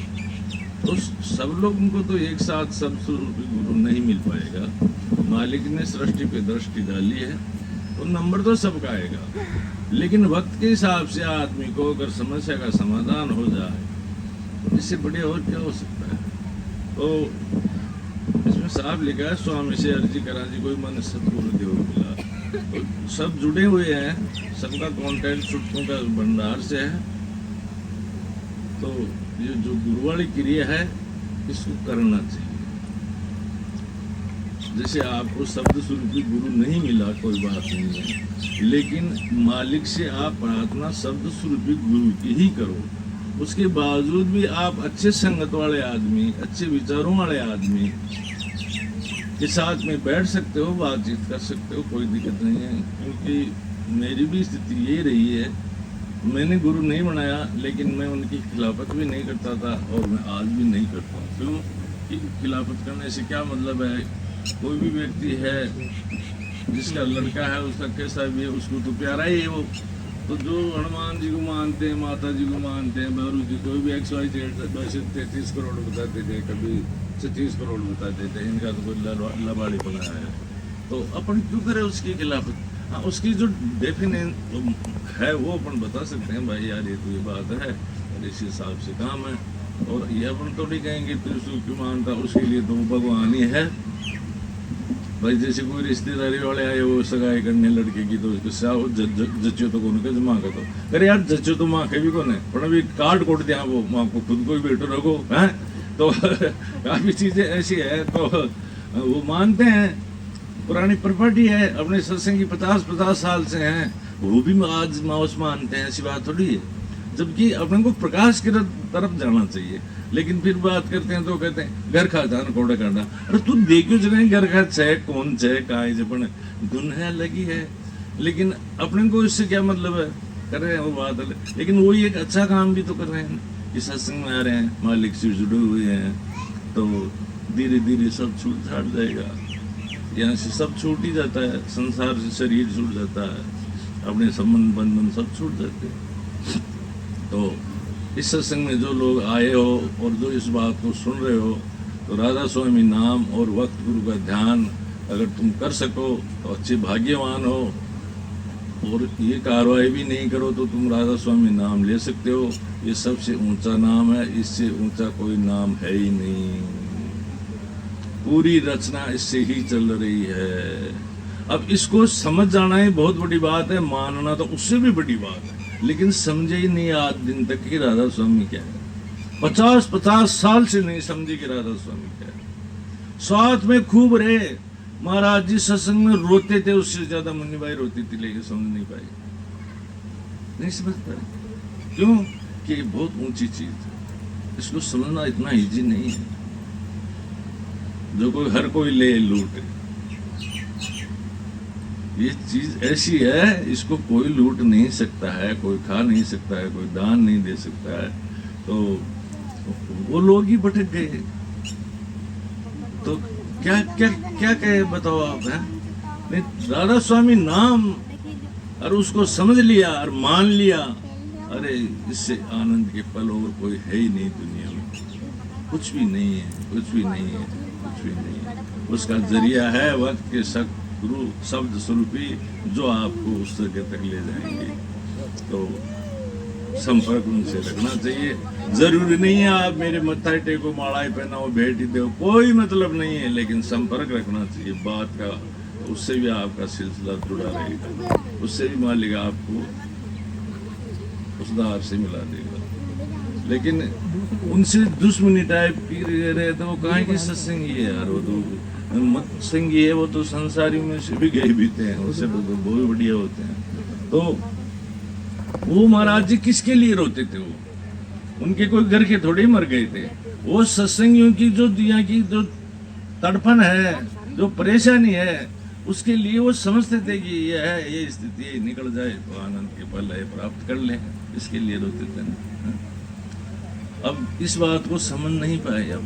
तो सब लोगों को तो एक साथ सब गुरु नहीं मिल पाएगा। मालिक ने सृष्टि पे दृष्टि डाली है तो नंबर तो सबका आएगा, लेकिन वक्त के हिसाब से आदमी को अगर समस्या का समाधान हो जाए इससे बड़े और क्या हो सकता है। तो इसमें साफ लिखा है स्वामी से अर्जी करा जी कोई मन सतगुरु देव मिला। तो सब जुड़े हुए हैं, सबका कॉन्टेक्ट छुटकों का भंडार से है। तो ये जो गुरु वाली क्रिया है इसको करना चाहिए। जैसे आपको शब्द स्वरूपी गुरु नहीं मिला कोई बात नहीं है, लेकिन मालिक से आप प्रार्थना शब्द स्वरूपी गुरु की ही करो। उसके बावजूद भी आप अच्छे संगत वाले आदमी, अच्छे विचारों वाले आदमी के साथ में बैठ सकते हो, बातचीत कर सकते हो, कोई दिक्कत नहीं है। क्योंकि मेरी भी स्थिति ये रही है, मैंने गुरु नहीं बनाया लेकिन मैं उनकी खिलाफत भी नहीं करता था और मैं आज भी नहीं करता हूँ। क्यों कि खिलाफत करने से क्या मतलब है। कोई भी व्यक्ति है जिसका लड़का है, उसका कैसा भी है, उसको तो प्यारा ही है वो। तो जो हनुमान जी को मानते हैं, माता जी को मानते हैं, बहरू जी, कोई भी XYZ वैसे 33 करोड़ बताते थे, कभी 36 करोड़ बताते थे, इनका तो कोई लबाड़ी पड़ा है। तो अपन क्यों करें उसकी खिलाफत। हाँ, उसकी जो डेफिनेट है वो अपन बता सकते हैं, भाई यार ये तो ये बात है और इस हिसाब से काम है। और ये अपन थोड़ी कहेंगे त्रिशूल क्यों मानता, उसके लिए तो भगवान ही है भाई। जैसे कोई रिश्तेदारी वाले आए वो सगाई करने लड़के की, तो उसको जच्चो तो कौन के जमा का तो अरे यार जच्चो तो माँ के भी कौन है, पर अभी कार्ड कोट दिया वो माँ को खुद को ही बेटो रखो है। तो काफी चीजें ऐसी है, तो वो मानते हैं, पुरानी प्रॉपर्टी है, अपने सत्संग की 50 साल से हैं, वो भी आज माउस मानते हैं, ऐसी बात थोड़ी है। जबकि अपने को प्रकाश की तरफ जाना चाहिए, लेकिन फिर बात करते हैं तो कहते हैं घर खा जान कोड़ा करना। अरे तू देखो जगह घर खा छे कौन छे काय जपन धुन है लगी है, लेकिन अपने को इससे क्या मतलब है, कर रहे हैं वो बात है। लेकिन वही एक अच्छा काम भी तो कर रहे हैं कि सत्संग में आ रहे हैं, मालिक से जुड़े हुए हैं, तो धीरे धीरे सब छूट छाट जाएगा। यहाँ से सब छूट ही जाता है, संसार से शरीर छूट जाता है, अपने संबंध बंधन सब छूट जाते हैं। तो इस सत्संग में जो लोग आए हो और जो इस बात को सुन रहे हो, तो राधा स्वामी नाम और वक्त गुरु का ध्यान अगर तुम कर सको तो अच्छे भाग्यवान हो, और ये कार्रवाई भी नहीं करो तो तुम राधा स्वामी नाम ले सकते हो। ये सबसे ऊंचा नाम है, इससे ऊंचा कोई नाम है ही नहीं। पूरी रचना इससे ही चल रही है। अब इसको समझ जाना ही बहुत बड़ी बात है, मानना तो उससे भी बड़ी बात है, लेकिन समझे ही नहीं आज दिन तक कि राधा स्वामी क्या है। 50 साल से नहीं समझे कि राधा स्वामी क्या है। साथ में खूब रहे, महाराज जी सत्संग में रोते थे, उससे ज्यादा मुन्नी भाई रोती थी, लेकिन समझ नहीं पाई, नहीं समझ पाई। क्यों कि ये बहुत ऊंची चीज है, इसको समझना इतना इजी नहीं है। जो कोई हर कोई ले लूटे, ये चीज ऐसी है, इसको कोई लूट नहीं सकता है, कोई खा नहीं सकता है, कोई दान नहीं दे सकता है। तो वो लोग ही भटक गए। तो क्या क्या क्या कहे बताओ आप, हैं? नहीं, राधा स्वामी नाम और उसको समझ लिया और मान लिया, अरे इससे आनंद के पल और कोई है ही नहीं दुनिया में, कुछ भी नहीं है, कुछ भी नहीं है, कुछ भी नहीं है। उसका जरिया है वक्त के गुरु शब्द स्वरूपी, जो आपको उस जगह तक ले जाएंगे। तो संपर्क उनसे रखना चाहिए। जरूरी नहीं है आप मेरे मत्था टेको माड़ाई पहनाओ भेंट ही दो, कोई मतलब नहीं है, लेकिन संपर्क रखना चाहिए बात का, उससे भी आपका सिलसिला जुड़ा रहेगा, उससे भी मालिक आपको उस द्वार से मिला देगा। लेकिन उनसे दुश्मनी टाइप की रहे तो वो कहाँ की सत्संगी है यार, वो तो मत संगी है, वो तो संसारी में से भी गए बीते हैं, उससे तो बहुत बढ़िया होते हैं। तो वो महाराज जी किसके लिए रोते थे? वो उनके कोई घर के थोड़े ही मर गए थे, वो सत्संगियों की जो दुनिया की जो तड़पन है, जो परेशानी है, उसके लिए वो समझते थे कि ये है, ये स्थिति निकल जाए तो आनंद के पल है प्राप्त कर ले, इसके लिए रोते थे ना। अब इस बात को समझ नहीं पाए, अब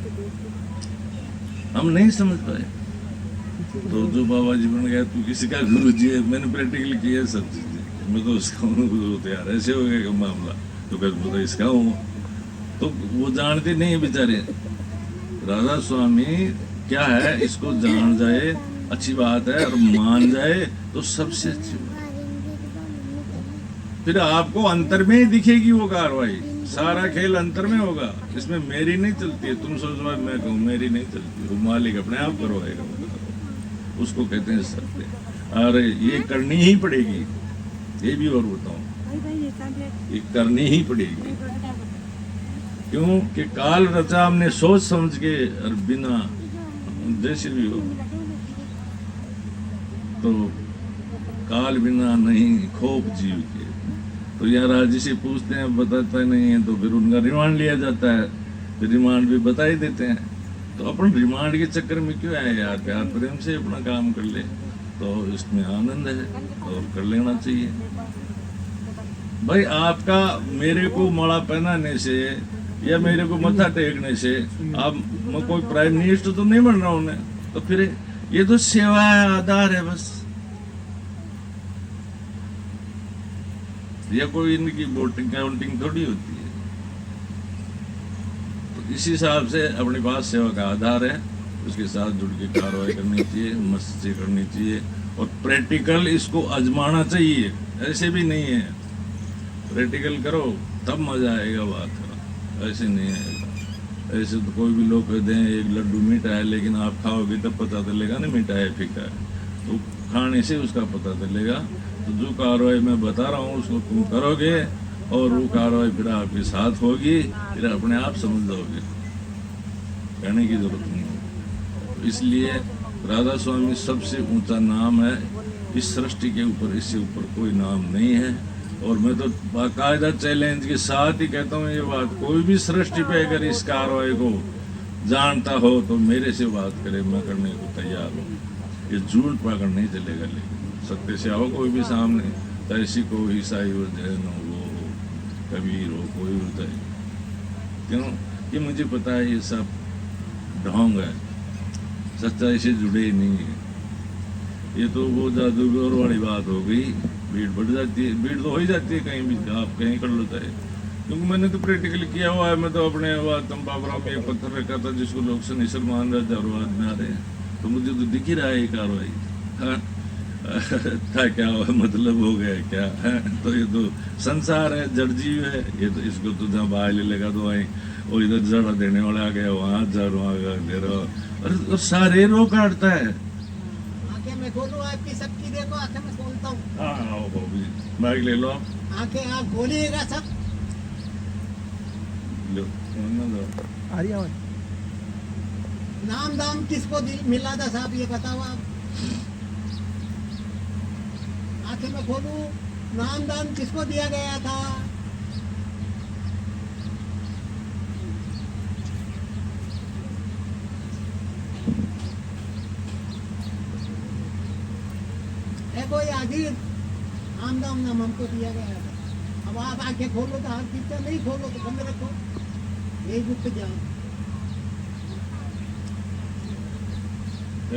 हम नहीं समझ पाए। तो जो बाबा जी बन गया, तू किसी का गुरु जी है, मैंने प्रैक्टिकल किया सब चीजें, मैं तो उसका हूँ, यार ऐसे हो गया मामला, तो मैं तो इसका हूँ। तो वो जानते नहीं है बेचारे, राधा स्वामी क्या है इसको जान जाए अच्छी बात है, और मान जाए तो सबसे अच्छी बात। फिर आपको अंतर में ही दिखेगी वो कार्रवाई, सारा खेल अंतर में होगा, इसमें मेरी नहीं चलती है। तुम सोचो मैं कहूँ मेरी नहीं चलती, वो मालिक अपने आप करवाएगा, उसको कहते हैं सत्य। अरे ये करनी ही पड़ेगी, ये भी और बताऊं, ये करनी ही पड़ेगी। क्यों कि काल रचा हमने सोच समझ के, और बिना जैसे भी हो, तो काल बिना नहीं खोप जीव के। तो यार राजी से पूछते हैं, बताता नहीं है, तो फिर उनका रिमांड लिया जाता है, फिर रिमांड भी बता ही देते हैं। तो अपन रिमांड के चक्कर में क्यों आए यार, प्यार प्रेम से अपना काम कर ले, तो इसमें आनंद है और कर लेना चाहिए। भाई आपका मेरे को माला पहनाने से या मेरे को मत्था टेकने से आप कोई प्राइम मिनिस्टर तो नहीं बन रहा हूं, तो फिर ये तो सेवा है, आधार है बस, या कोई इनकी वोटिंग काउंटिंग थोड़ी होती है। तो इसी हिसाब से अपने पास सेवा का आधार है, उसके साथ जुड़ के कार्रवाई करनी चाहिए, मस्त से करनी चाहिए, और प्रैक्टिकल इसको आजमाना चाहिए, ऐसे भी नहीं है। प्रैक्टिकल करो तब मजा आएगा बात का, ऐसे नहीं आएगा। ऐसे तो कोई भी लोग कहते हैं एक लड्डू मीठा है, लेकिन आप खाओगे तब पता चलेगा ना मीठा है फीका है, तो खाने से उसका पता चलेगा। तो जो कार्रवाई मैं बता रहा हूँ उसको तुम करोगे और वो कार्रवाई फिर आपके साथ होगी, फिर अपने आप समझ जाओगे, कहने की जरूरत नहीं है। तो इसलिए राधा स्वामी सबसे ऊंचा नाम है इस सृष्टि के ऊपर, इससे ऊपर कोई नाम नहीं है। और मैं तो बाकायदा चैलेंज के साथ ही कहता हूँ ये बात, कोई भी सृष्टि पे अगर इस कार्रवाई को जानता हो तो मेरे से बात करे, मैं करने को तैयार हूँ। ये झूठ पकड़ नहीं चलेगा, लेकिन सत्य से आओ कोई भी सामने, तैसी को ईसाई हो, जैन हो, वो हो, कबीर हो, कोई होता है। क्यों कि मुझे पता है ये सब ढोंग है, सच्चाई से जुड़े ही नहीं है। ये तो वो जादूगर वाली बात हो गई, भीड़ बढ़ जाती है, भीड़ तो हो ही जाती है कहीं भी, आप कहीं कर लो चाहे। क्योंकि मैंने तो प्रैक्टिकली किया हुआ है। मैं तो अपने तंबाकू में एक पत्थर रखा था जिसको लोग सनीसर मान रहे थे और बाद में आ रहे हैं, तो मुझे तो दिख ही रहा है ये कार्रवाई। हाँ था क्या मतलब हो गया क्या है? तो ये तो संसार है, जड़ जीव है ये, तो इसको तो जहाँ बाहर लगा दो आई, और इधर जड़ा देने वाला आ गया, वहाँ जड़ वहाँ दे रहा, और सारे रो काटता है। आंखें मैं खोलूं आपकी सबकी, देखो आंखें मैं खोलता हूँ। हाँ आओ बाबू जी, माइक ले लो आप, आंखें आप खोलिएगा सब। लो लो। आ रही आवाज? नाम दाम किसको मिला था साहब, ये बताओ आप। आंखें मैं खोलूं, नाम दाम किसको दिया गया था? है कोई आखिर? नाम दाम नाम हमको दिया गया था। अब आप आंखें खोलो तो हाथ खींचो, नहीं खोलो तो बंद रखो, यही गुप्त जाओ।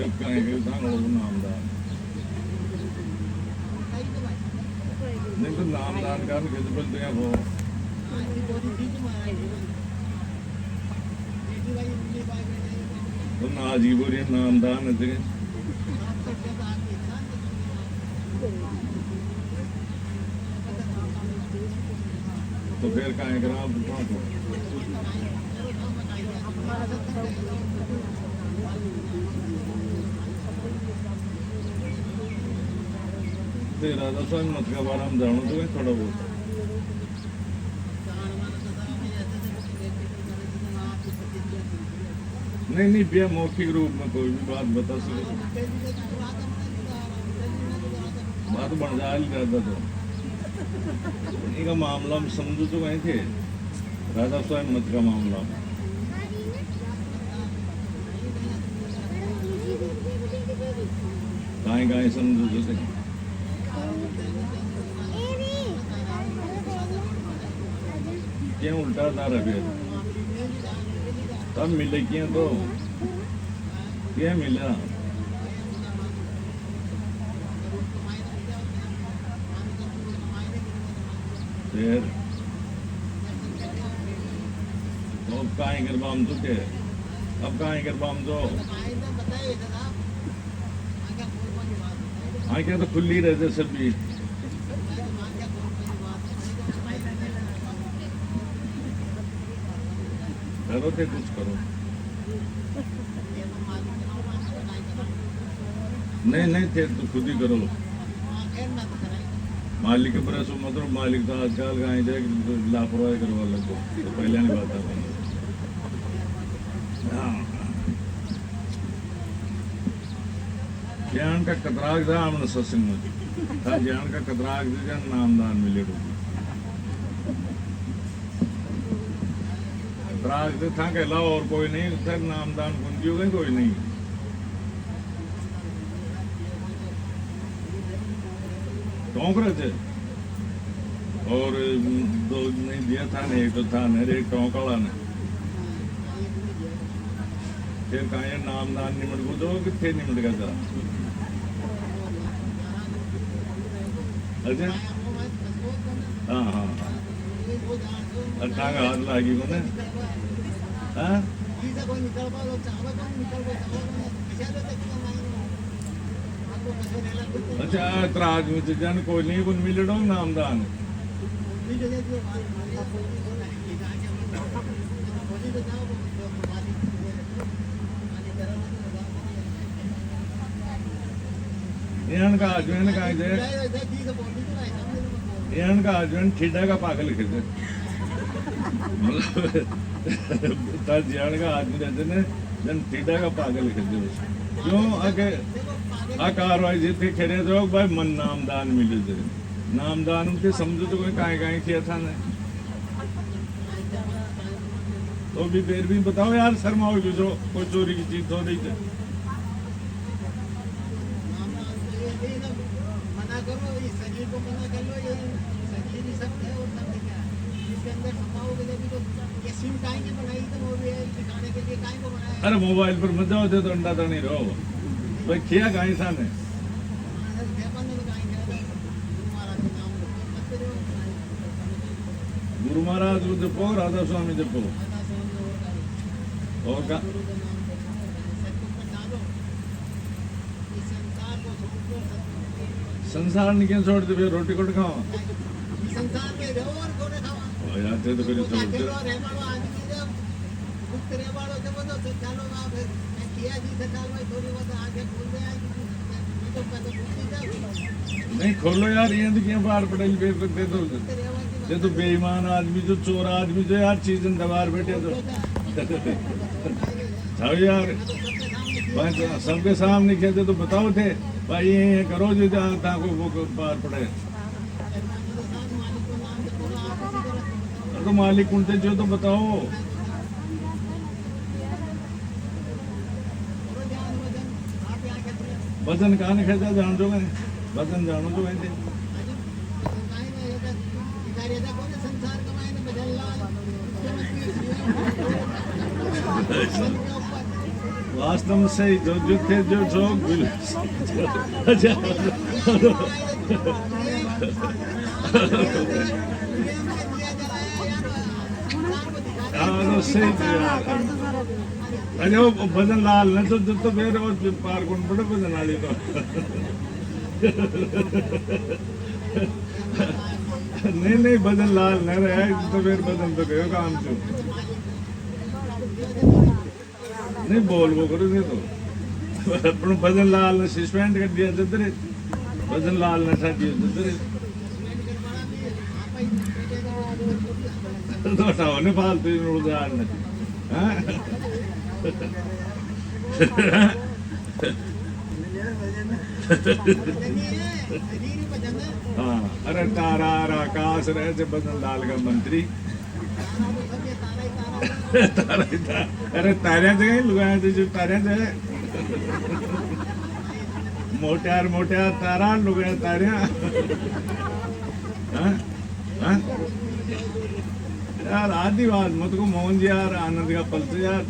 एक कहीं के दान और नामदान नहीं, तो नामदान का किस बोलते हैं वो, तो नाज की बोरी नामदान है तेरे। तो फिर कहीं करा आप दुकान को राधा स्वामी मत का बारे हम जानो तो थोड़ा बहुत। नहीं नहीं भैया, मौखिक रूप में कोई भी बात बता सके, बात बन जा रहता तो इनका मामला में समझो तो कहीं थे राधा स्वामी मत का मामला कहीं कहीं समझो तो थे। क्या उल्टा था रखे तब मिले क्या, तो क्या मिला? फिर तो अब कहाँ कर बाम तो के, अब कहाँ कर बाम तो हाँ, क्या तो खुली रहते सभी। करो थे कुछ करो, नहीं नहीं थे तो खुद ही करो। मालिक पर मतलब मालिक तो आजकल कहाँ जाए लापरवाही करवा लगो, तो पहले नहीं बात है। हाँ ज्ञान का कतराग था हमने सत्संग में था, ज्ञान का कतराग दे नामदान मिले राग से था के लाओ और कोई नहीं, सर नामदान कुंजी हो गई कोई नहीं। टोंक रहे थे और दो नहीं दिया था, नहीं एक तो था नहीं, एक टोंक वाला ने फिर कहा ये नामदान निमट को तो कितने निमट गया था। अच्छा हाँ हाँ अच्छा हाथ लागी को हाँ अच्छा त्राज में जन कोई नहीं कुछ मिले डोंग नामदान इनका हस्बैंड कहाँ से इनका हस्बैंड ठेडा का पागल खिंचे मतलब जियान का आदमी रहते ने जन ठेडा का पागल खिंचे क्यों आके आ कार्रवाई जितने खेरे तो भाई मन नामदान मिले थे नामदान उनके समझो तो कोई काहे किया था ने तो भी फिर भी बताओ यार शर्माओ जो कोई चोरी की चीज हो रही थी मना करो इस शरीर को मना कर लो ये शरीर ही सब है और सब क्या है इसके अंदर समाओगे जब तो ये सिम काहे की बनाई तो वो भी है दिखाने के लिए काहे को बनाया अरे मोबाइल पर मत जाओ तो अंडा तो नहीं रहो भाई किया काहे साने गुरु महाराज को जपो राधा स्वामी जपो और का संसार नहीं क्या छोड़ दे रोटी कोट खाओ संसार में रहो और कोने खावा यार ते तो फिर छोड़ दे रहवाड़ो आदमी जब मुक्त रहवाड़ो जब तो चालो आप मैं किया जी से चालो थोड़ी बहुत आगे खोल दे आई तो कदम पूछी जा नहीं खोलो यार ये तो क्या बाहर पड़ेगी फिर दे दो ये तो बेईमान आदमी जो चोर आदमी जो यार चीज दबार बैठे तो जाओ यार भाई सबके सामने कहते तो बताओ थे भाई ये करो जो था को वो बाहर पड़े तो मालिक कौन थे जो तो बताओ वजन कहाँ नहीं खेता जान जो मैं वजन जानो जो मैं संसार कमाए ने बदल वास्तव में सही जो थे जो अच्छा सही थे यार अरे वो भजन लाल न तो फिर पार कौन पड़े भजन लाली तो नहीं भजन लाल न रहे तो फिर भजन तो कहो काम से नहीं बोल वो करो नहीं तो अपने भजन लाल ने सस्पेंड कर दिया जिधर भजन लाल ने साथ जिधर तो हटाओ ने फालतू रोजगार ने हाँ अरे तारा आकाश रहे थे भजन लाल का मंत्री तारा ही था अरे तारे थे लुगाए थे जो तारे थे मोटे तारा लुगाए तारे यार आधी बात मत को मोहन जी यार आनंद का पल से यार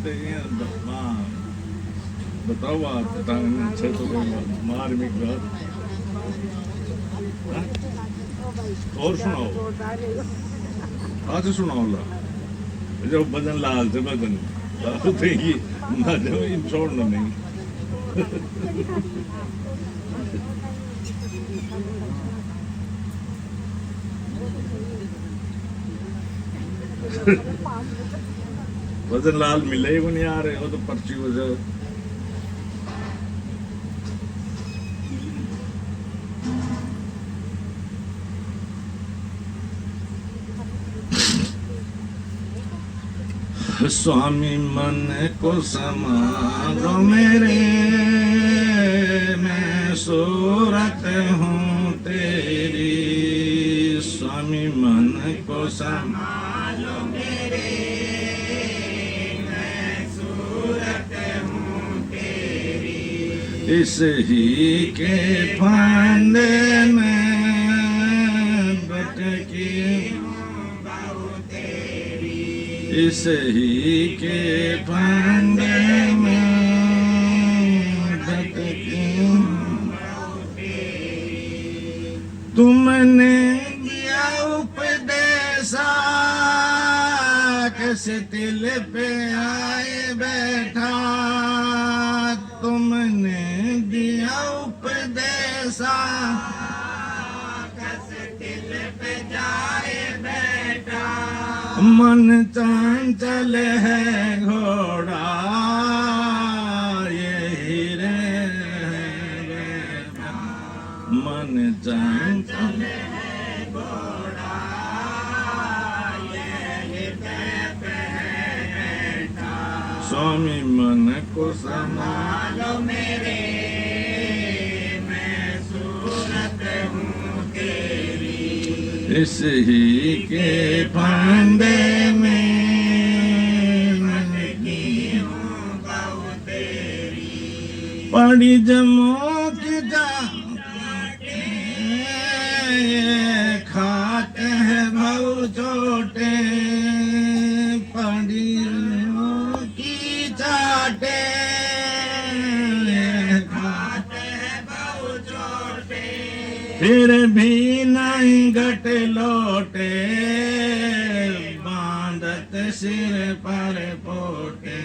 हाँ बताओ बात अच्छा तो कोई मार्मिक बात और सुनाओ आज सुनाओ ला जो भजन लाल से भजन इन छोड़ना नहीं भजन लाल मिले ही नहीं आ रहे वो तो पर्ची वजह स्वामी मन को समारो मेरे मैं सूरत हूँ तेरी स्वामी मन को संभालो मेरे मैं सूरत हूँ तेरी इस ही के फंदे में भटकी इस ही के फंदे में भटकी तुमने दिया उपदेशा कैसे दिल पे आए बैठा तुमने दिया उपदेशा कैसे दिल पे जाए बैठा मन चंचल है घोड़ा ये हीरे मन चंचल है घोड़ा ये हृदय पे है बैठा। स्वामी मन को समा संभालो मेरे मैं सूरत हूँ तेरी। इस ही के फंदे में भटकी हूँ गौ तेरी। पड़ी जमो की जा खाते हैं भव चोटे पड़ी जमो की चाटे खाते हैं बहु चोटे फिर भी नहीं घट लौटे बांधत सिर पर पोटे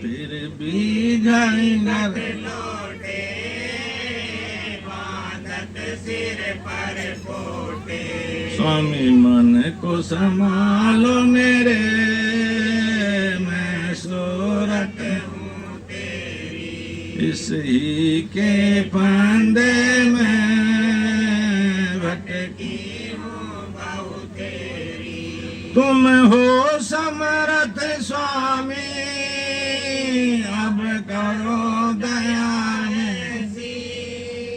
फिर भी घट लौटे बांधत सिर पर पोटे। स्वामी मन को संभालो मेरे मैं सूरत हूँ तेरी। इस ही के फंदे में भटकी हूँ गौ तेरी। तुम हो समर्थ स्वामी अब करो दया ऐसी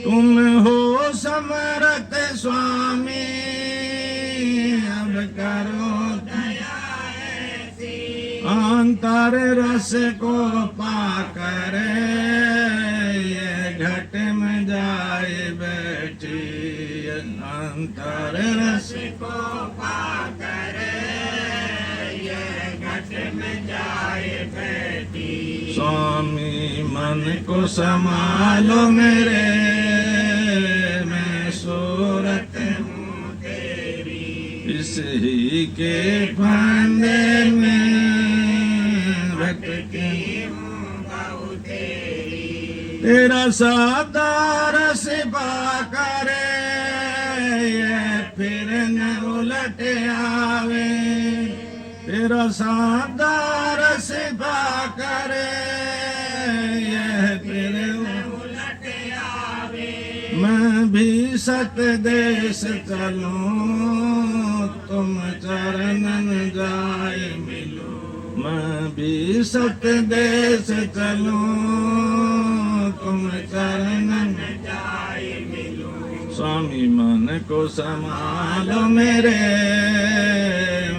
तुम हो समर्थ स्वामी अब करो दया ऐसी अंतर रस को पाकर ये घट में जाए बैठी अंतर रस को पाकर ये घट में जाए बैठी। स्वामी मन को संभालो मेरे मैं सूरत हूँ तेरी। इस ही के फंदे में भटकी हूँ गौ तेरी। तेरा सादार से पाकर ये फिर न उलट आवे तेरा सादार से पाकर ये फिर उलट आवे मैं भी सत देश चलूं तुम चरणन जाए मिलूं मैं भी सत देश चलूं तुम चरणन जाए मिलूं। स्वामी मन को संभालो मेरे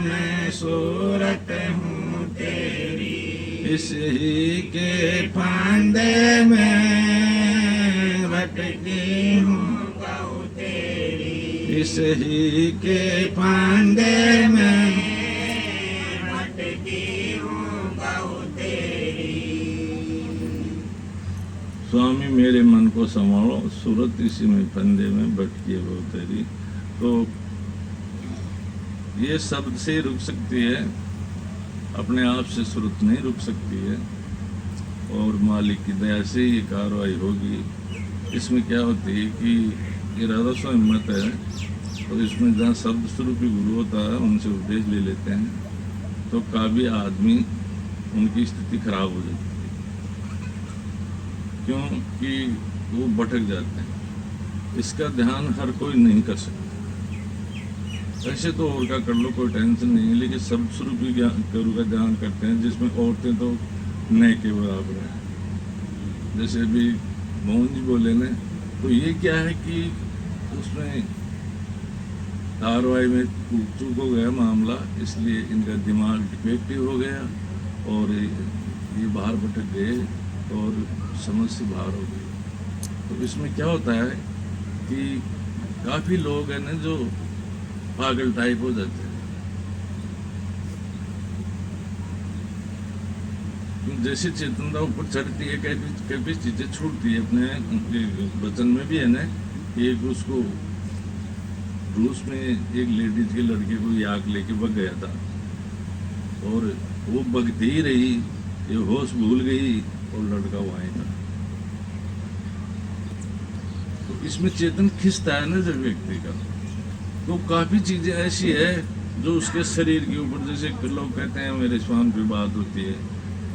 मैं सूरत हूँ तेरी इस ही के फंदे में भटकी हूँ गौ तेरी। इस ही के फंदे में भटकी हूँ गौ तेरी। स्वामी मेरे मन को संभालो सूरत इसी में फंदे में भटकी है वो तेरी। तो ये शब्द से रुक सकती है अपने आप से सूरत नहीं रुक सकती है और मालिक की दया से ये कार्रवाई होगी। इसमें क्या होती है कि ये राधा स्वामी मत है तो इसमें जहाँ शब्द स्वरूपी गुरु होता है उनसे उपदेश ले लेते हैं तो काव्य आदमी उनकी स्थिति खराब हो जाती है क्योंकि वो भटक जाते हैं। इसका ध्यान हर कोई नहीं कर सकता। ऐसे तो और का कर लो कोई टेंशन नहीं है लेकिन शब्द स्वरूपी गुरु का ध्यान करते हैं जिसमें औरतें तो नए के बराबर है। जैसे अभी मोहन जी बोले ना तो ये क्या है कि उसमें कार्रवाई में चूक हो गया मामला इसलिए इनका दिमाग डिफेक्टिव हो गया और ये बाहर भटक गए और समझ से बाहर हो गए। तो इसमें क्या होता है कि काफ़ी लोग हैं ना जो पागल टाइप हो जाते हैं। जैसे चेतनता ऊपर चढ़ती है कभी चीजें छूटती है। अपने वचन में भी है ना एक उसको रूस में एक लेडीज के लड़के को याक लेके भग गया था और वो भगती ही रही ये होश भूल गई और लड़का वहीं था। तो इसमें चेतन खिंचता है ना जब व्यक्ति का तो काफी चीजें ऐसी है जो उसके शरीर के ऊपर जैसे लोग कहते हैं मेरे स्वान पे बात होती है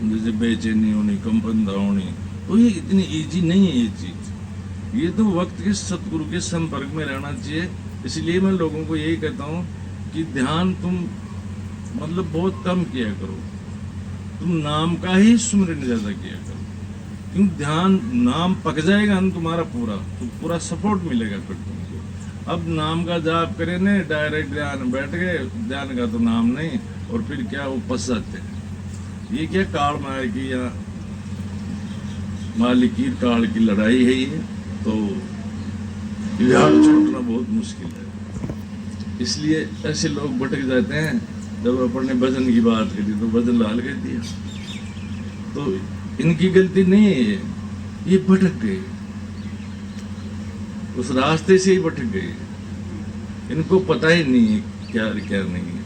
जैसे बेचैनी होनी कंपन होनी तो ये इतनी इजी नहीं है ये चीज। ये तो वक्त के सतगुरु के संपर्क में रहना चाहिए। इसलिए मैं लोगों को यही कहता हूँ कि ध्यान तुम मतलब बहुत कम किया करो, तुम नाम का ही स्मरण ज्यादा किया करो, क्योंकि ध्यान नाम पक जाएगा ना तुम्हारा पूरा, तो पूरा सपोर्ट मिलेगा फिर तुमको। अब नाम का जाप करे ना, डायरेक्ट ध्यान बैठ गए, ध्यान का तो नाम नहीं, और फिर क्या वो फंस जाते हैं। ये क्या काल माया की या मालिकी काल की लड़ाई है ये, तो ध्यान छोड़ना बहुत मुश्किल है। इसलिए ऐसे लोग भटक जाते हैं। जब अपने भजन की बात करी तो भजन लाल कह दिया, तो इनकी गलती नहीं है, ये भटक गए, उस रास्ते से ही भटक गए, इनको पता ही नहीं है क्या क्या नहीं है।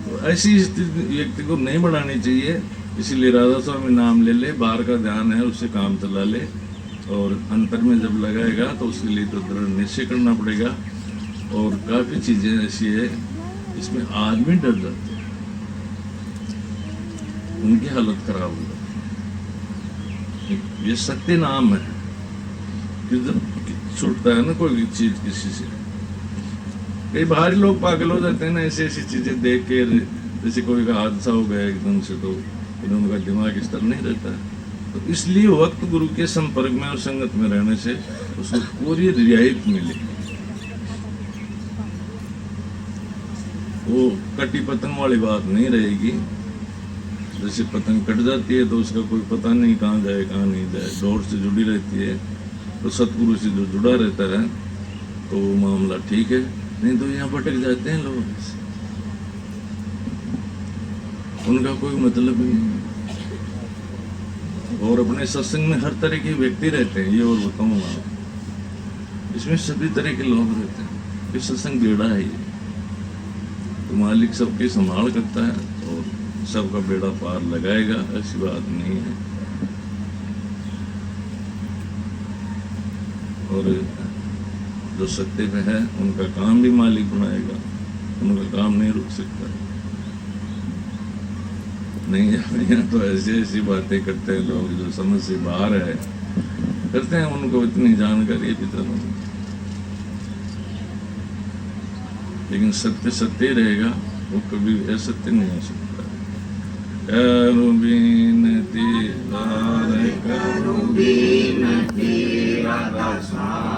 तो ऐसी स्थिति व्यक्ति को नहीं बढ़ानी चाहिए। इसीलिए राधा स्वामी नाम ले ले, बाहर का ध्यान है उससे काम चला ले, और अंतर में जब लगाएगा तो उसके लिए तो दृढ़ निश्चय करना पड़ेगा। और काफी चीजें ऐसी है इसमें आदमी डर जाते हैं, उनकी हालत खराब हो जाती है। ये सत्य नाम है कि जब छूटता है ना कोई चीज किसी से, कई बाहरी लोग पागल हो जाते हैं ना ऐसी ऐसी चीजें देख के, जैसे कोई का हादसा हो गया एकदम से, तो उनका दिमाग स्तर नहीं रहता है। तो इसलिए वक्त गुरु के संपर्क में और संगत में रहने से उसको पूरी रियायत मिलेगी। वो कटी पतंग वाली बात नहीं रहेगी। जैसे पतंग कट जाती है तो उसका कोई पता नहीं कहाँ जाए कहाँ नहीं जाए, डोर से जुड़ी रहती है। तो सतगुरु से जो जुड़ा रहता है तो वो मामला ठीक है, नहीं तो यहाँ भटक जाते हैं लोग, उनका कोई मतलब नहीं। और अपने सत्संग में हर तरह के व्यक्ति रहते हैं, ये और बताऊंगा, इसमें सभी तरह के लोग रहते हैं। ये सत्संग बेड़ा है, ये तो मालिक सबकी संभाल करता है और सबका बेड़ा पार लगाएगा, ऐसी बात नहीं है। और जो सत्य में है उनका काम भी मालिक बनाएगा, उनका काम नहीं रुक सकता। नहीं यहाँ तो ऐसी ऐसी बातें करते हैं लोग जो समझ से बाहर है, करते हैं, उनको इतनी जानकारी भी तो नहीं। लेकिन सत्य सत्य रहेगा, वो कभी असत्य नहीं हो सकता। करो बिनती राधा करो बिनती राधा स्वामी।